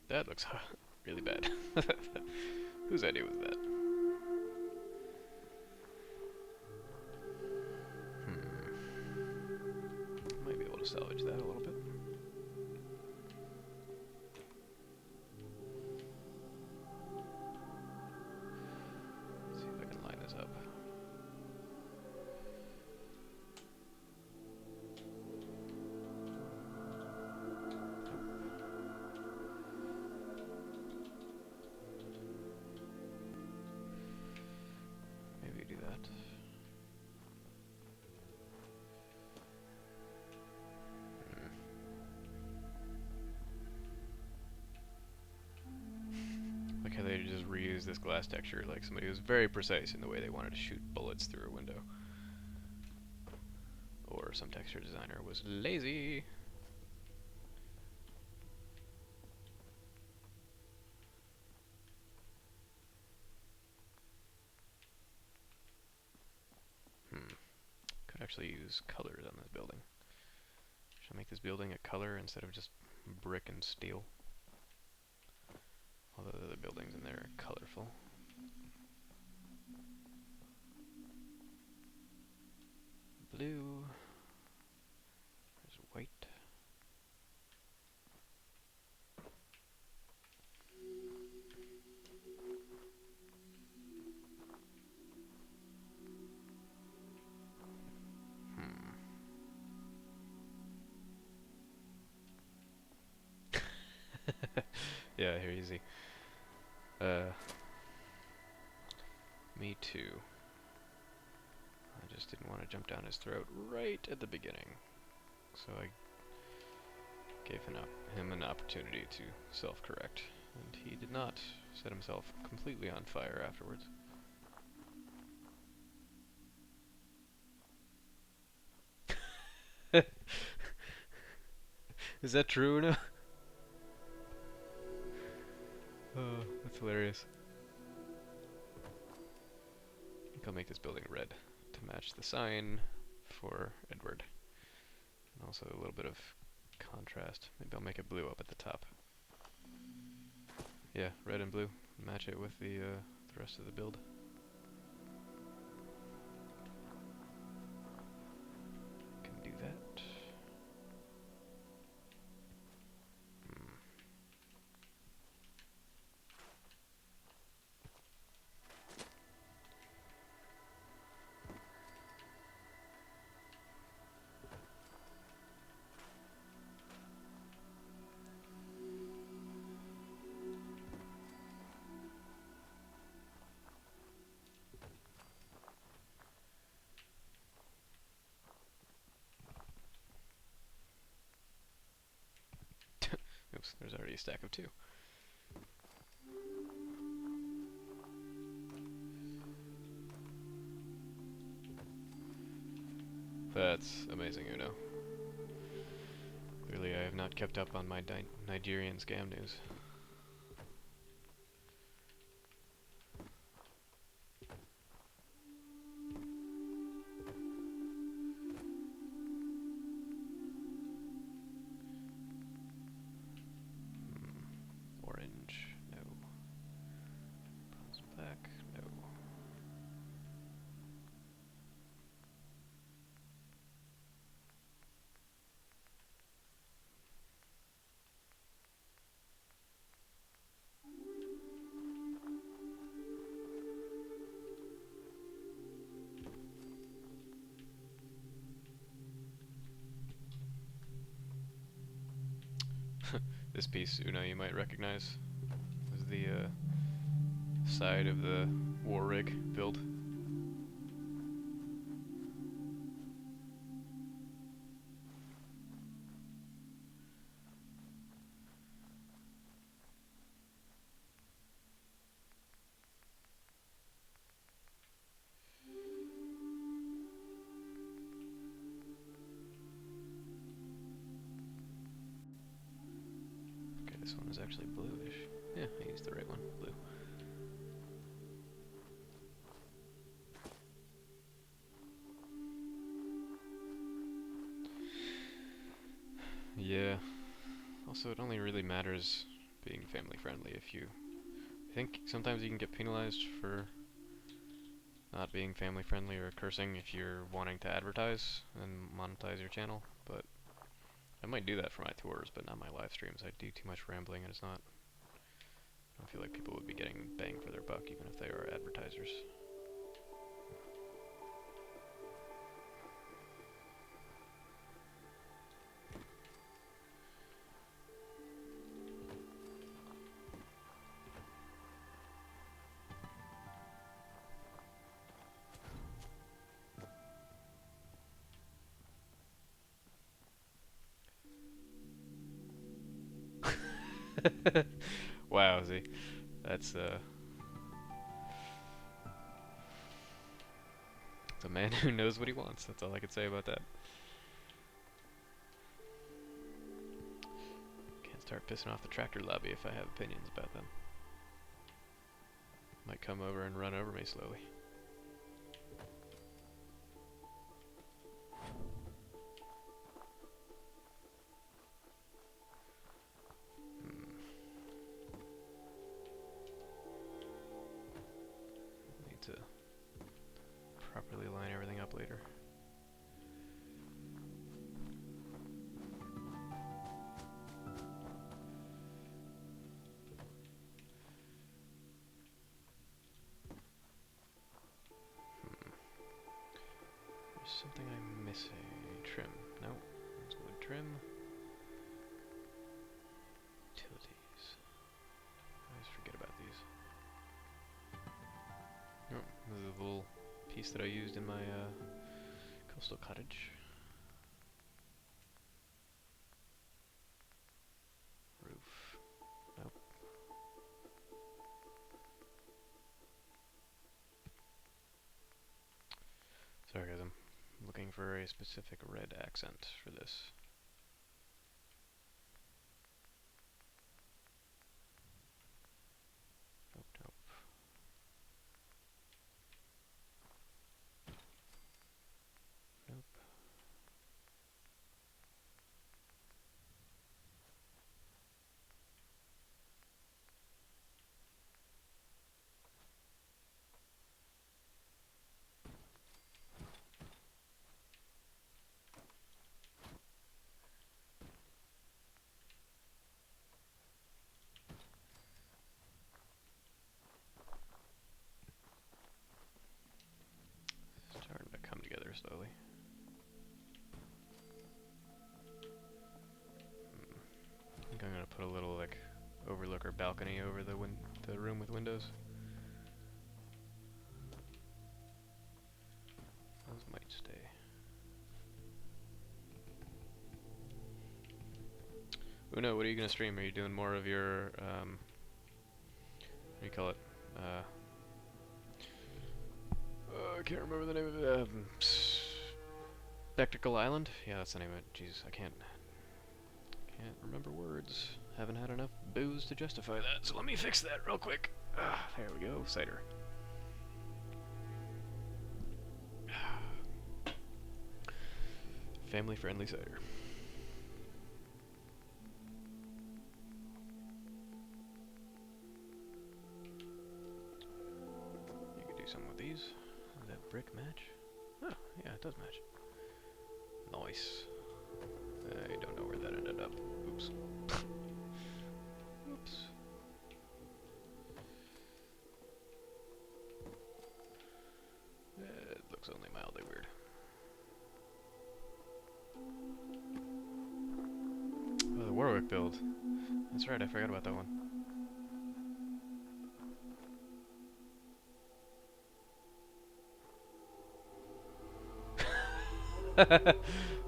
That looks really bad. Whose idea was that? Might be able to salvage that a little bit. Let's see if I can line this up. Maybe do that. Like how they just reused this glass texture, like somebody was very precise in the way they wanted to shoot bullets through a window. Or some texture designer was lazy. Could actually use colors on this building. Should I make this building a color instead of just brick and steel? Although the other buildings in there are colorful. Blue. There's white. Yeah, here, easy. Me too. I just didn't want to jump down his throat right at the beginning. So I gave him an opportunity to self-correct. And he did not set himself completely on fire afterwards. Is that true or no? Oh, that's hilarious. I think I'll make this building red to match the sign for Edward. And also a little bit of contrast. Maybe I'll make it blue up at the top. Yeah, red and blue. Match it with the rest of the build. Can do that. Oops, there's already a stack of 2. That's amazing, Uno. Clearly I have not kept up on my Nigerian scam news. Orange, no. Bronze black, no. This piece, Uno, you might recognize is the side of the war rig build. Okay, this one is actually bluish. Yeah, I used the right one, blue. Yeah. Also, it only really matters being family friendly if you I think sometimes you can get penalized for not being family friendly or cursing if you're wanting to advertise and monetize your channel, but I might do that for my tours, but not my live streams. I do too much rambling and it's not, I don't feel like people would be getting bang for their buck even if they are advertisers. Wow, see, that's a man who knows what he wants. That's all I can say about that. Can't start pissing off the tractor lobby if I have opinions about them. Might come over and run over me slowly. Need to properly line everything up later. There's something I'm missing. Trim. Nope. That's wood trim. Utilities. I always forget about these. Oh, this is a little piece that I used in my coastal cottage. Roof. Nope. Sorry guys, I'm looking for a specific red accent for this. Nope, nope. Nope. Starting to come together slowly. I think I'm gonna put a little like overlook or balcony over the room with windows. Those might stay. Uno, what are you gonna stream? Are you doing more of your what do you call it? I can't remember the name of it. Spectacle Island? Yeah, that's the name of it. Jeez, I can't remember words. Haven't had enough booze to justify that, so let me fix that real quick. There we go, cider. Family-friendly cider. You could do something with these. Does that brick match? Oh, yeah, it does match. Nice. I don't know where that ended up. Oops. Oops. It looks only mildly weird. Oh, the Warwick build. That's right, I forgot about that one.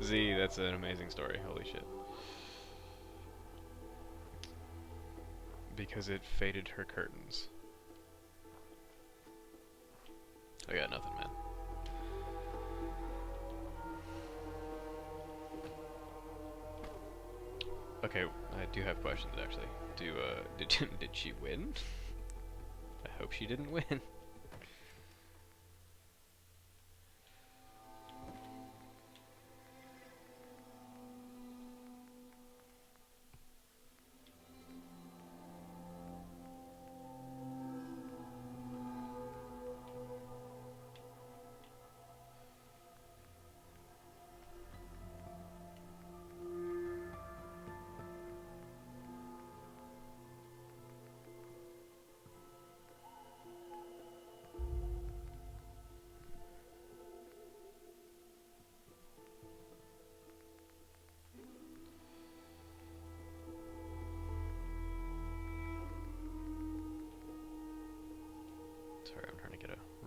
Z, that's an amazing story. Holy shit. Because it faded her curtains. I got nothing, man. Okay, I do have questions actually. Did she win? I hope she didn't win.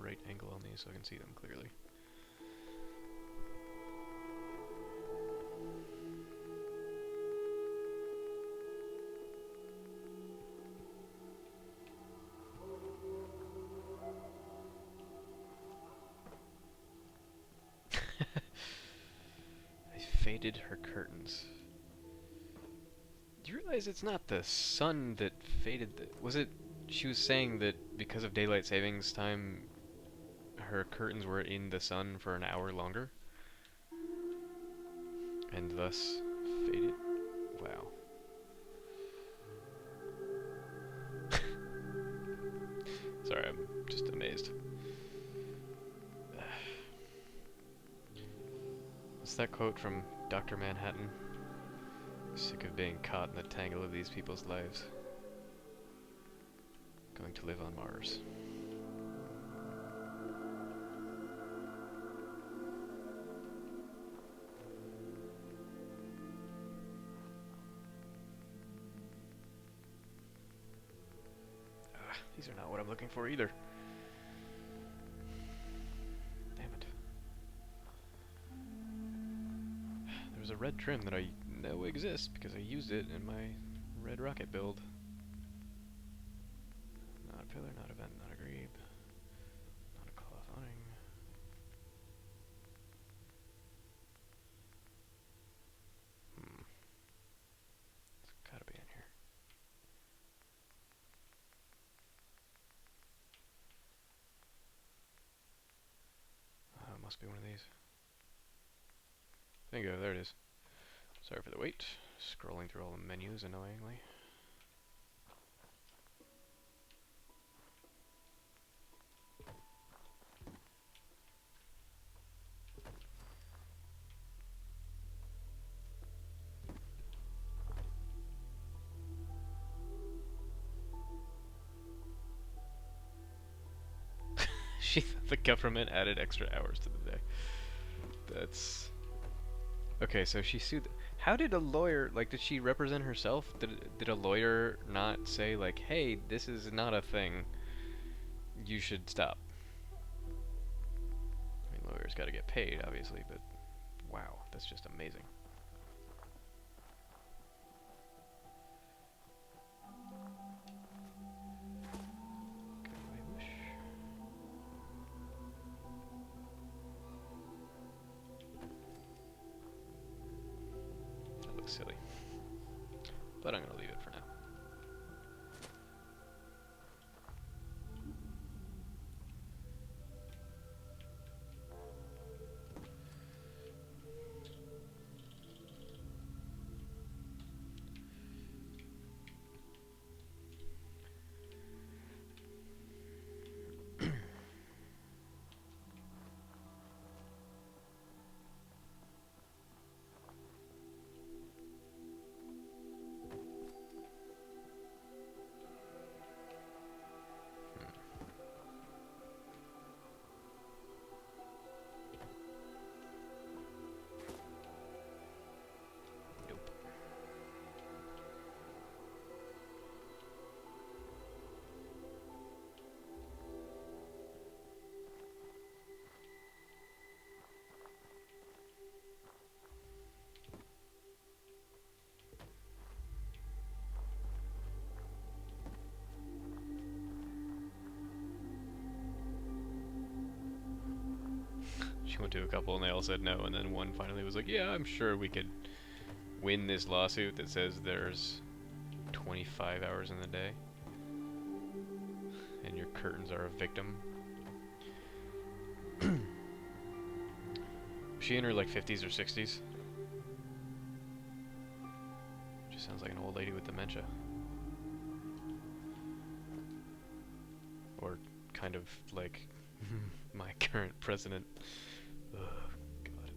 right angle on these so I can see them clearly. I faded her curtains. Do you realize it's not the sun that faded the... Was it... She was saying that because of daylight savings time, her curtains were in the sun for an hour longer? And thus faded? Wow. Sorry, I'm just amazed. What's that quote from Dr. Manhattan? Sick of being caught in the tangle of these people's lives. Going to live on Mars. These are not what I'm looking for either. Damn it. There was a red trim that I know exists because I used it in my red rocket build. Not a pillar, not a vent, not a grebe, not a cloth awning. It's gotta be in here. Must be one of these. Bingo, there it is. Sorry for the wait. Scrolling through all the menus annoyingly. She thought the government added extra hours to the day. That's... Okay, so she sued... How did a lawyer... Like, did she represent herself? Did a lawyer not say, like, hey, this is not a thing. You should stop. I mean, lawyers gotta get paid, obviously, but... Wow, that's just amazing. Silly. But I'm gonna leave it for now. She went to a couple and they all said no, and then one finally was like, yeah, I'm sure we could win this lawsuit that says there's 25 hours in the day and your curtains are a victim. Was she in her like 50s or 60s? Just sounds like an old lady with dementia. Or kind of like my current president. Ugh, God.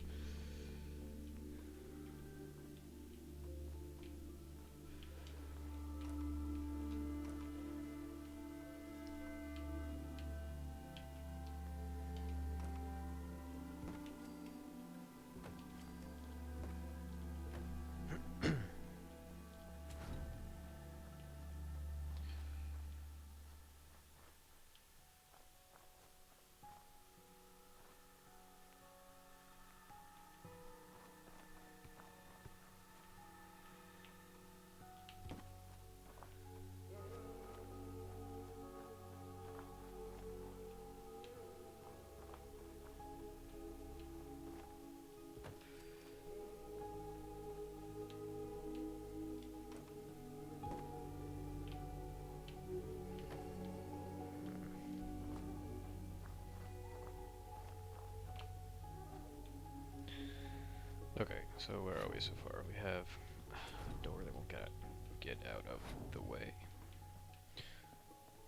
So where are we so far? We have a door that won't get out of the way.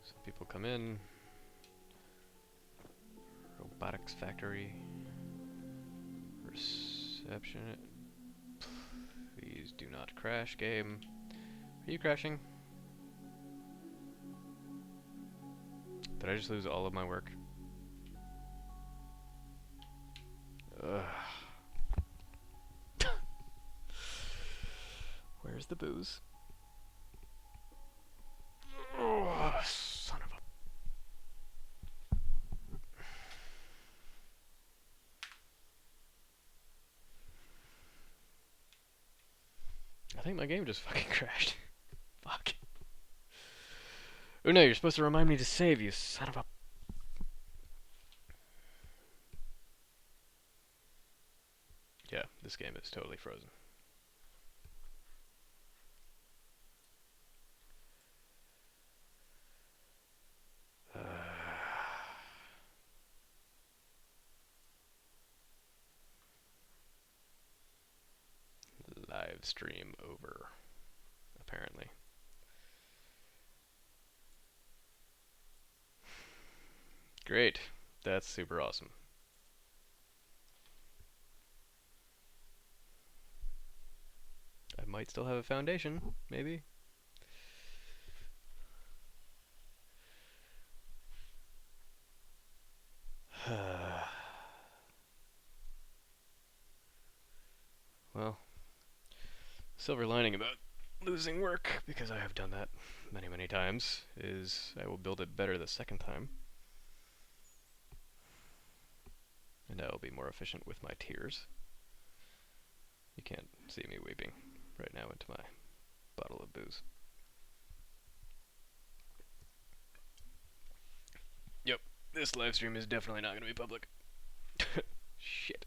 So people come in. Robotics factory. Reception. Please do not crash, game. Are you crashing? Did I just lose all of my work? Ugh. Where's the booze? Oh, son of a... I think my game just fucking crashed. Fuck. Oh no, you're supposed to remind me to save, you son of a... Yeah, this game is totally frozen. Live stream over, apparently. Great. That's super awesome. I might still have a foundation, maybe. Well, silver lining about losing work, because I have done that many, many times, is I will build it better the second time. And I will be more efficient with my tiers. You can't see me weeping right now into my bottle of booze. Yep, this live stream is definitely not going to be public. Shit.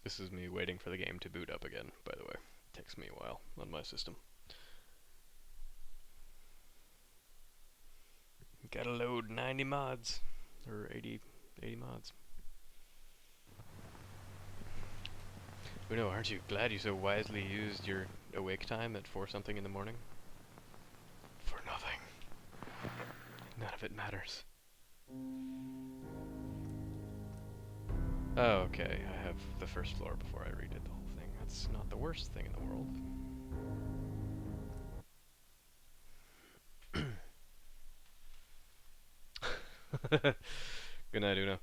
This is me waiting for the game to boot up again, by the way. It takes me a while on my system. Gotta load 90 mods. Or 80 mods. Oh no, aren't you glad you so wisely used your awake time at 4 something in the morning? For nothing. None of it matters. Oh, okay. I have the first floor before I redid the whole thing. That's not the worst thing in the world. Good night, Uno.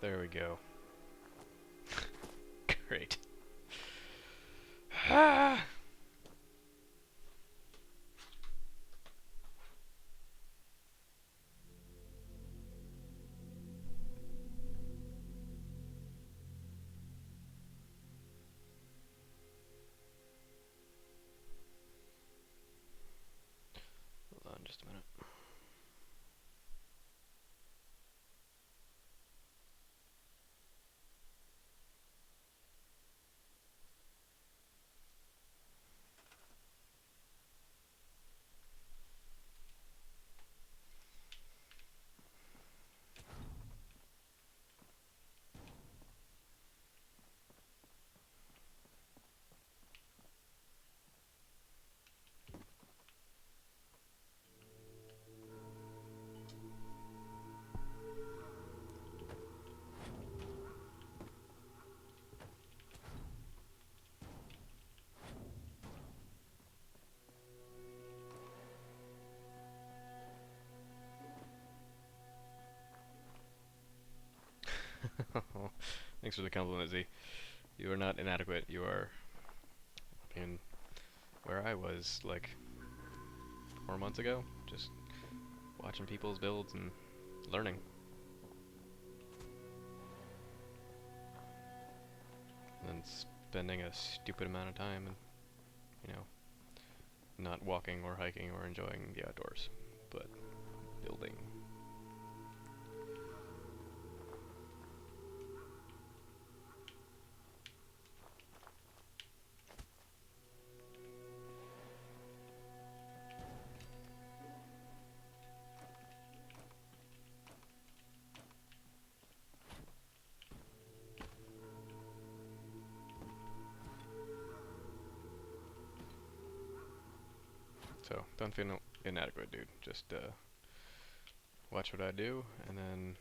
There we go. Great. Ah! Hold on just a minute. Thanks for the compliment, Z. You are not inadequate. You are, I mean, where I was like 4 months ago, just watching people's builds and learning. And spending a stupid amount of time and, you know, not walking or hiking or enjoying the outdoors, but building. So, don't feel inadequate, dude. Just watch what I do, and then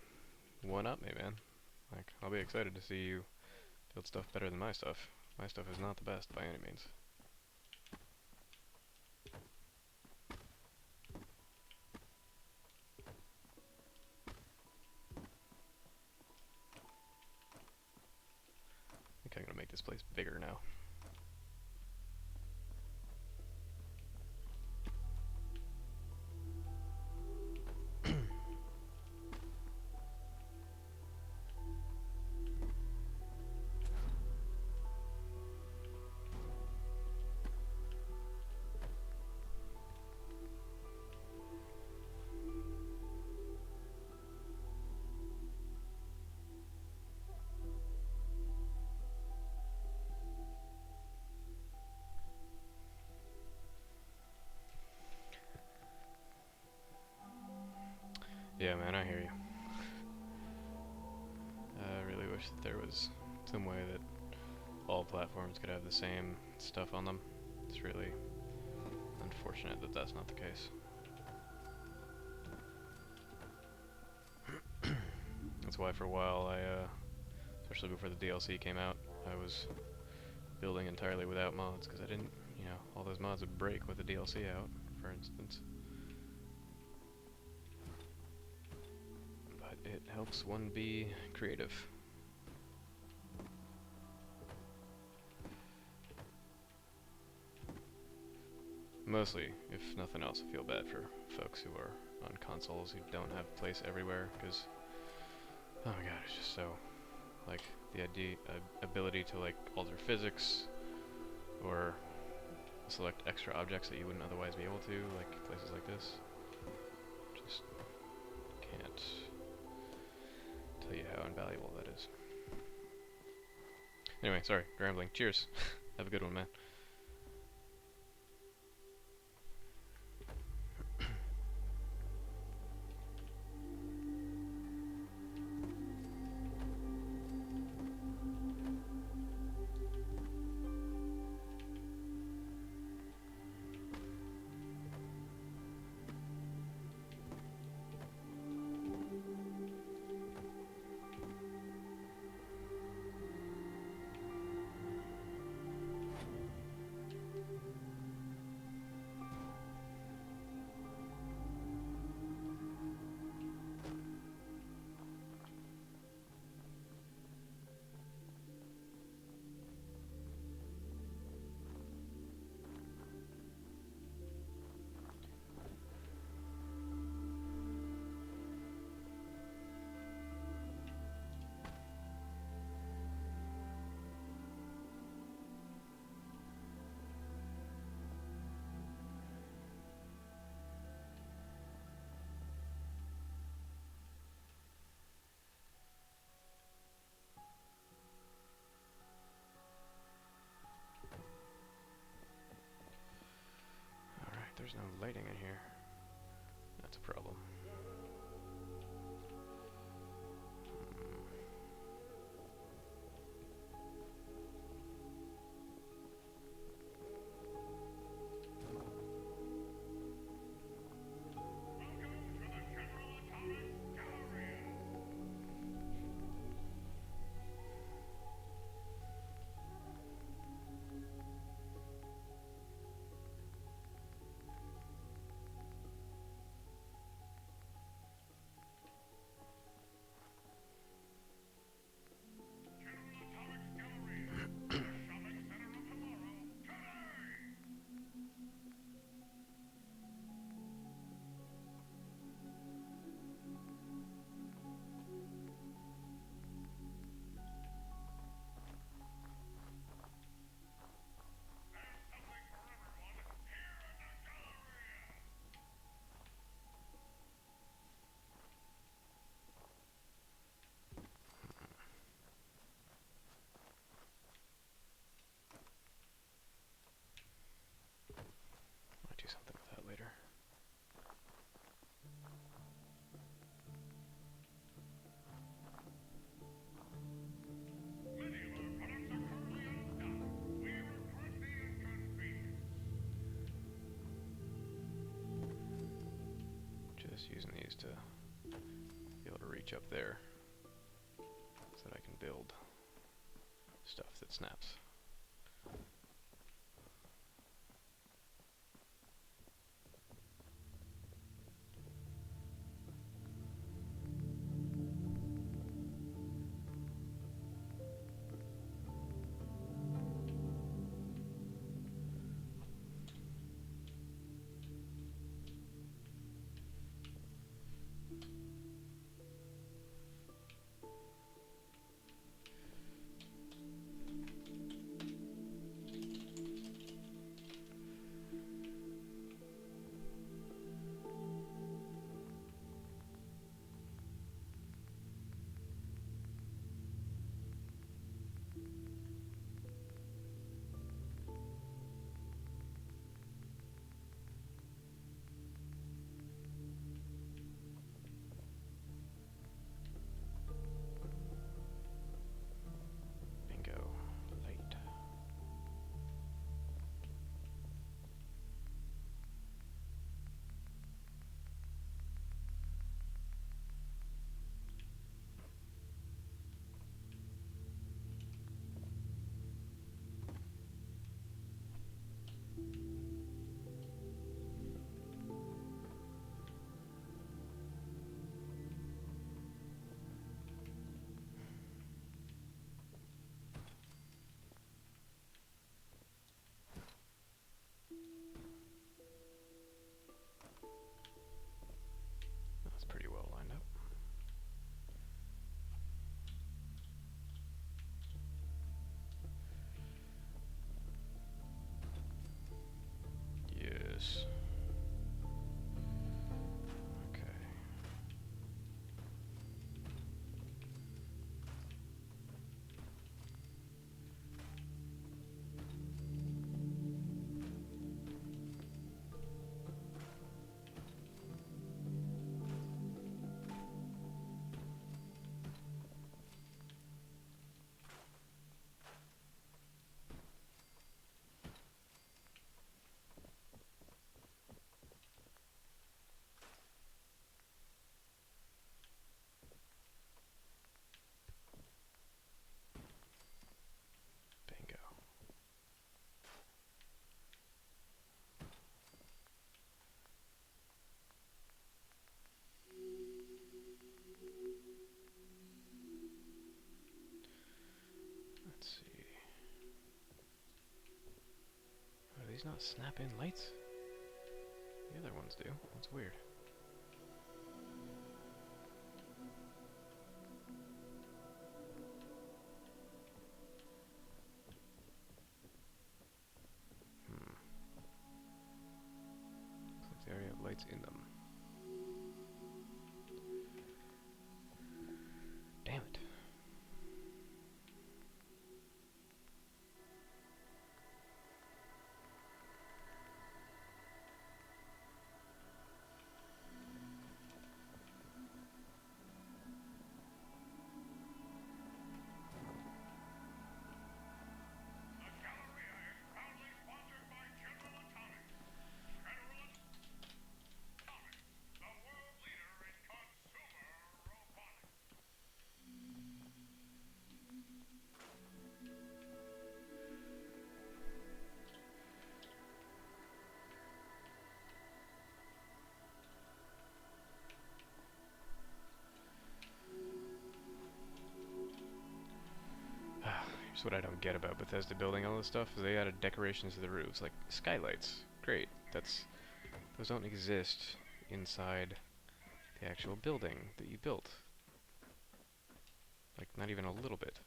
one up me, man. Like, I'll be excited to see you build stuff better than my stuff. My stuff is not the best by any means. I think I'm gonna make this place bigger now. Yeah, man, I hear you. I really wish that there was some way that all platforms could have the same stuff on them. It's really unfortunate that that's not the case. That's why for a while I, especially before the DLC came out, I was building entirely without mods, because I didn't, you know, all those mods would break with the DLC out, for instance. But it helps one be creative. Mostly, if nothing else, I feel bad for folks who are on consoles who don't have place everywhere, because, oh my god, it's just so, like, the ability to, like, alter physics, or select extra objects that you wouldn't otherwise be able to, like places like this. Just can't tell you how invaluable that is. Anyway, sorry, rambling. Cheers. Have a good one, man. There's no lighting in here. That's a problem. just using these to be able to reach up there so that I can build stuff that snaps. That's pretty well lined up. Yes. Okay. Bingo. Let's see. Are these not snap-in lights? The other ones do. That's weird. Looks like they already have lights in them. Damn it. Here's what I don't get about Bethesda building all this stuff, is they added decorations to the roofs, like skylights. Great. Those don't exist inside the actual building that you built. Like, not even a little bit.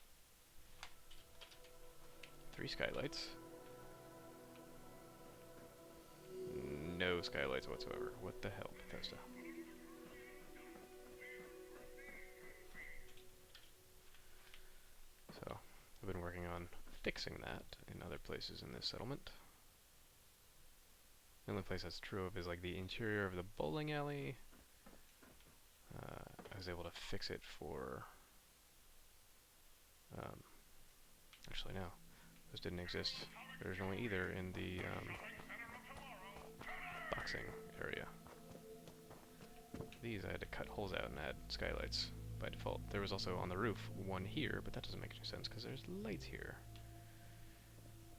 3 skylights. No skylights whatsoever. What the hell, Bethesda? So, I've been working on fixing that in other places in this settlement. The only place that's true of is like the interior of the bowling alley. I was able to fix it for... actually, no. Those didn't exist originally either in the boxing area. these I had to cut holes out and add skylights by default. There was also on the roof one here, but that doesn't make any sense because there's lights here.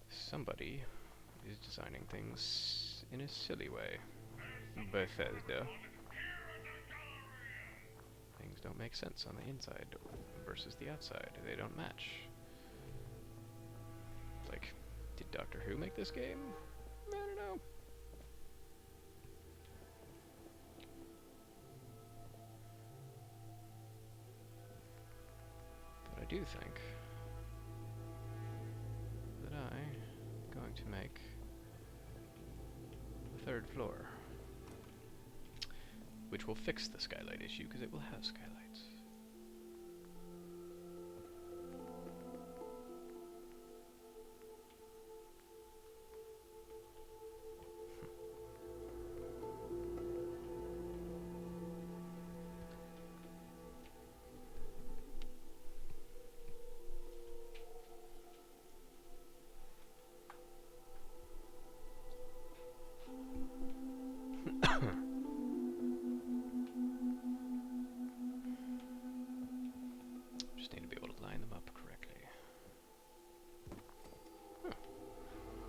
Somebody is designing things in a silly way. Bethesda. Things don't make sense on the inside versus the outside. They don't match. Like, did Doctor Who make this game? I don't know. But I do think that I'm going to make the third floor, which will fix the skylight issue because it will have skylights. Just need to be able to line them up correctly. Huh.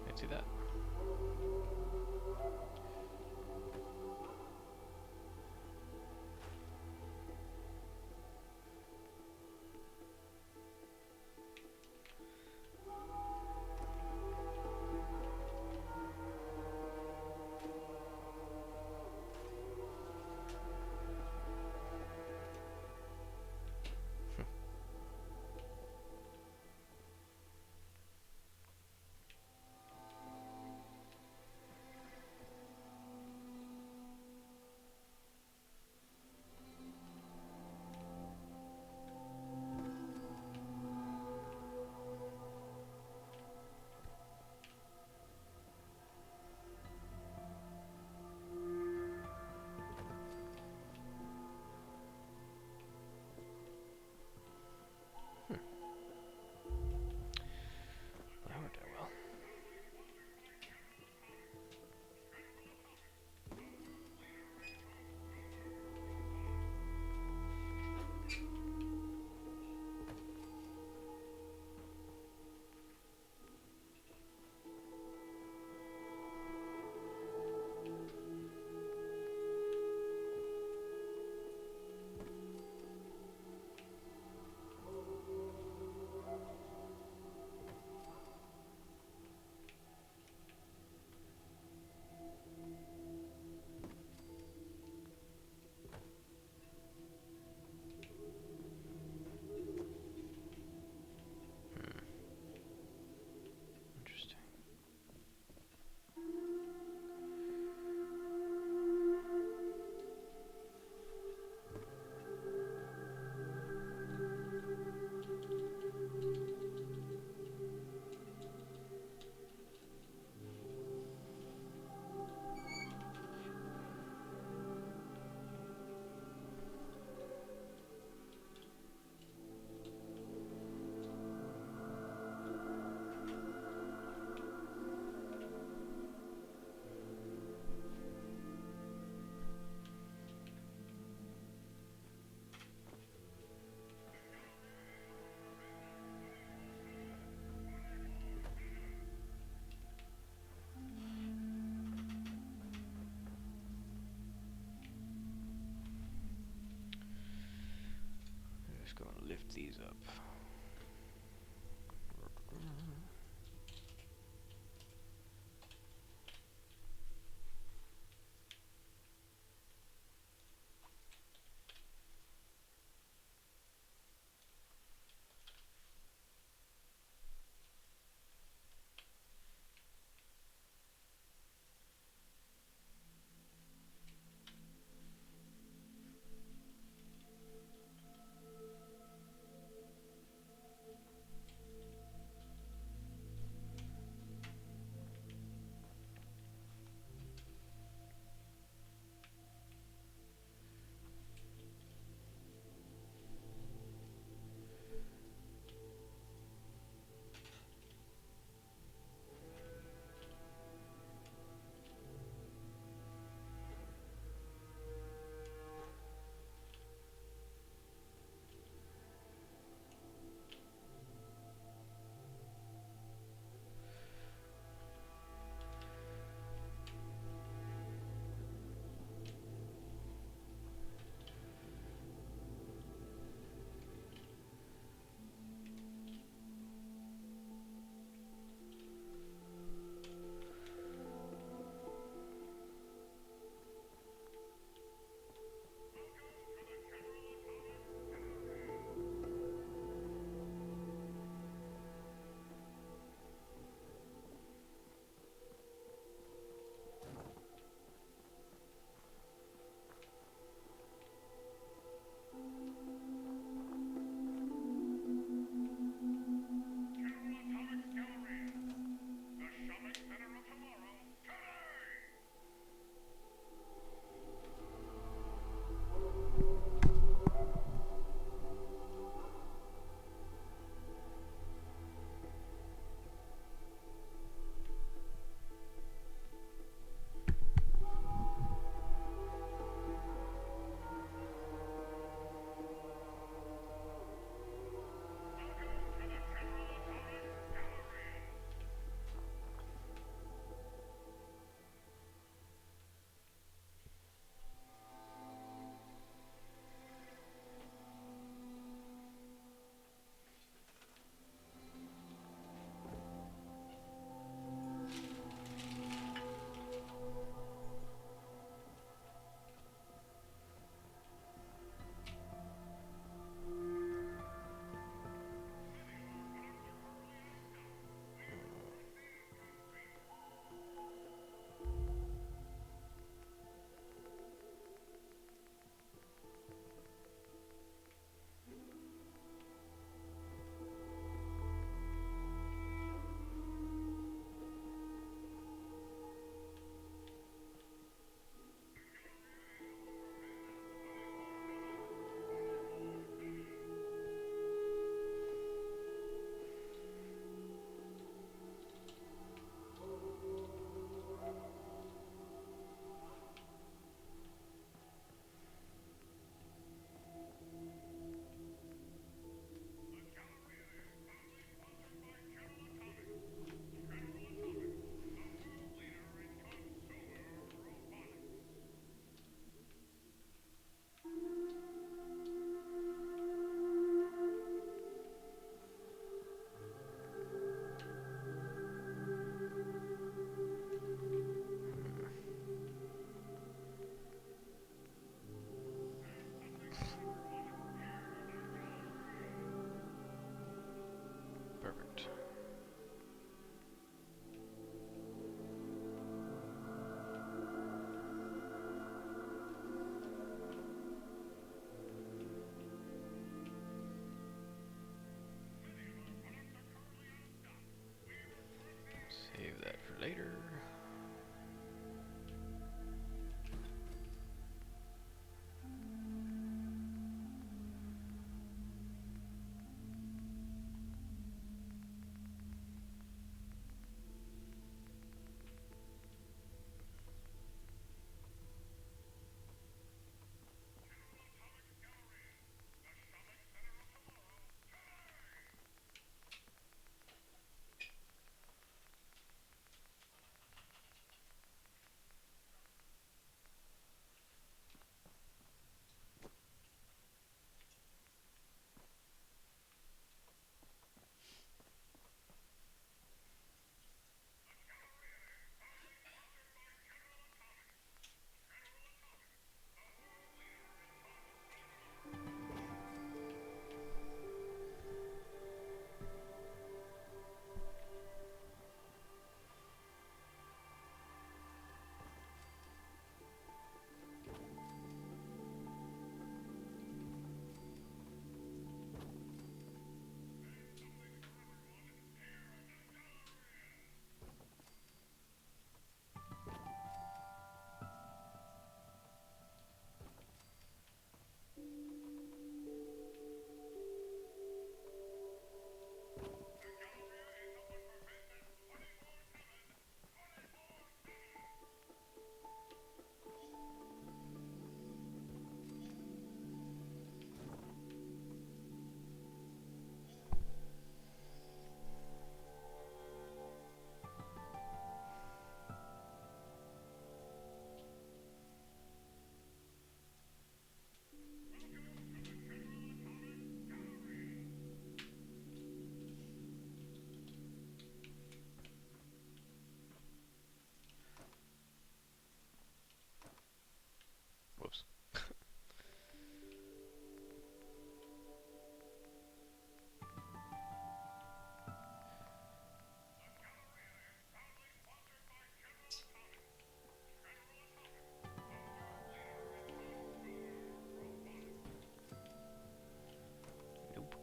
Can't see that. That worked out well. Interesting. I'm just going to lift these up. Perfect. Save that for later. Whoops. Nope.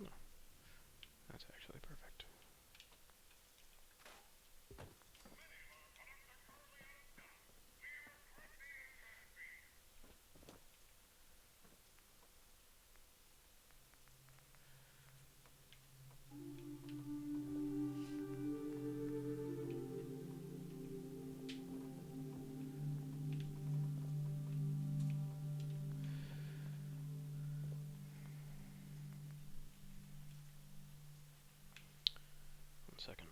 No, that's actually perfect. One second.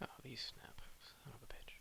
Oh, these snap. Son of a bitch.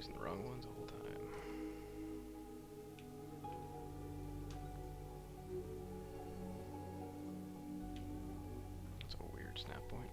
using the wrong ones the whole time. That's a weird snap point.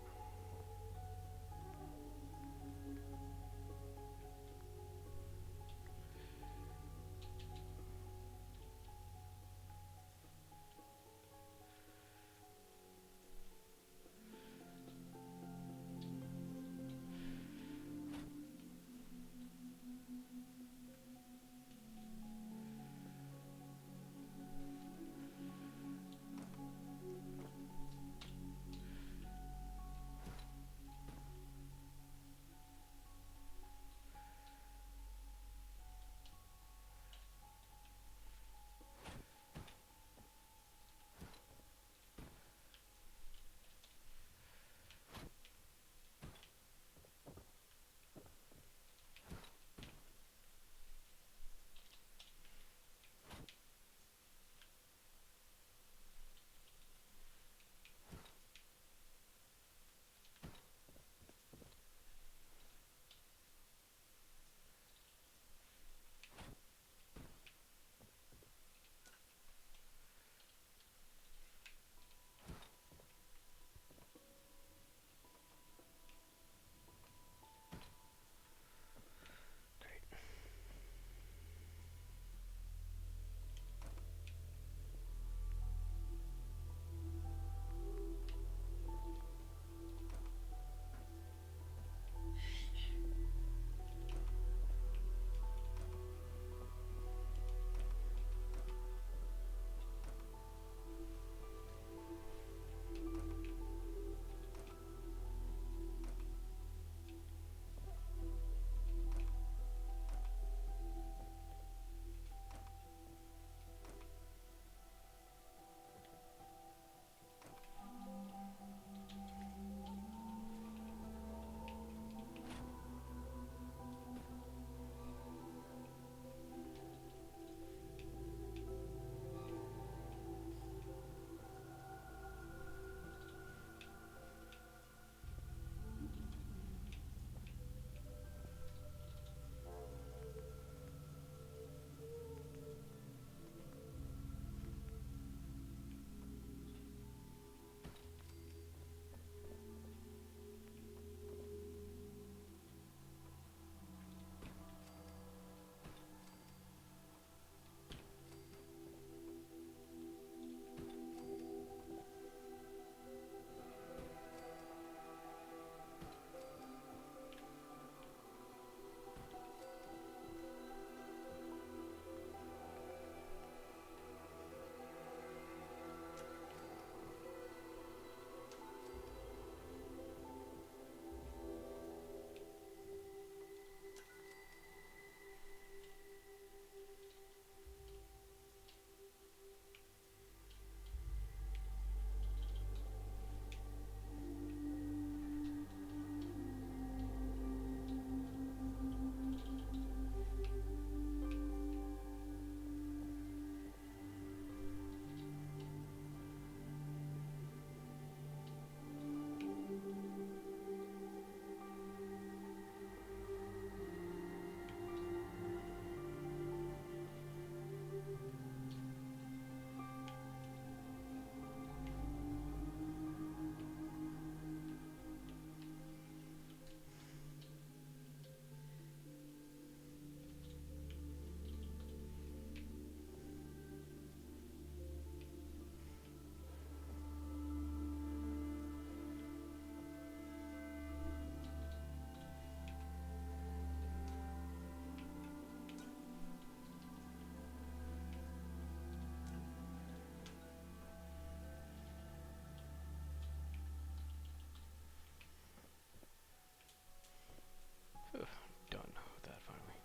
Done with that finally.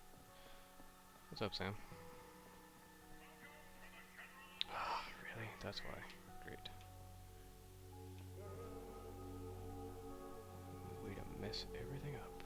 What's up, Sam? Ah, really? That's why. Great. Way to mess everything up.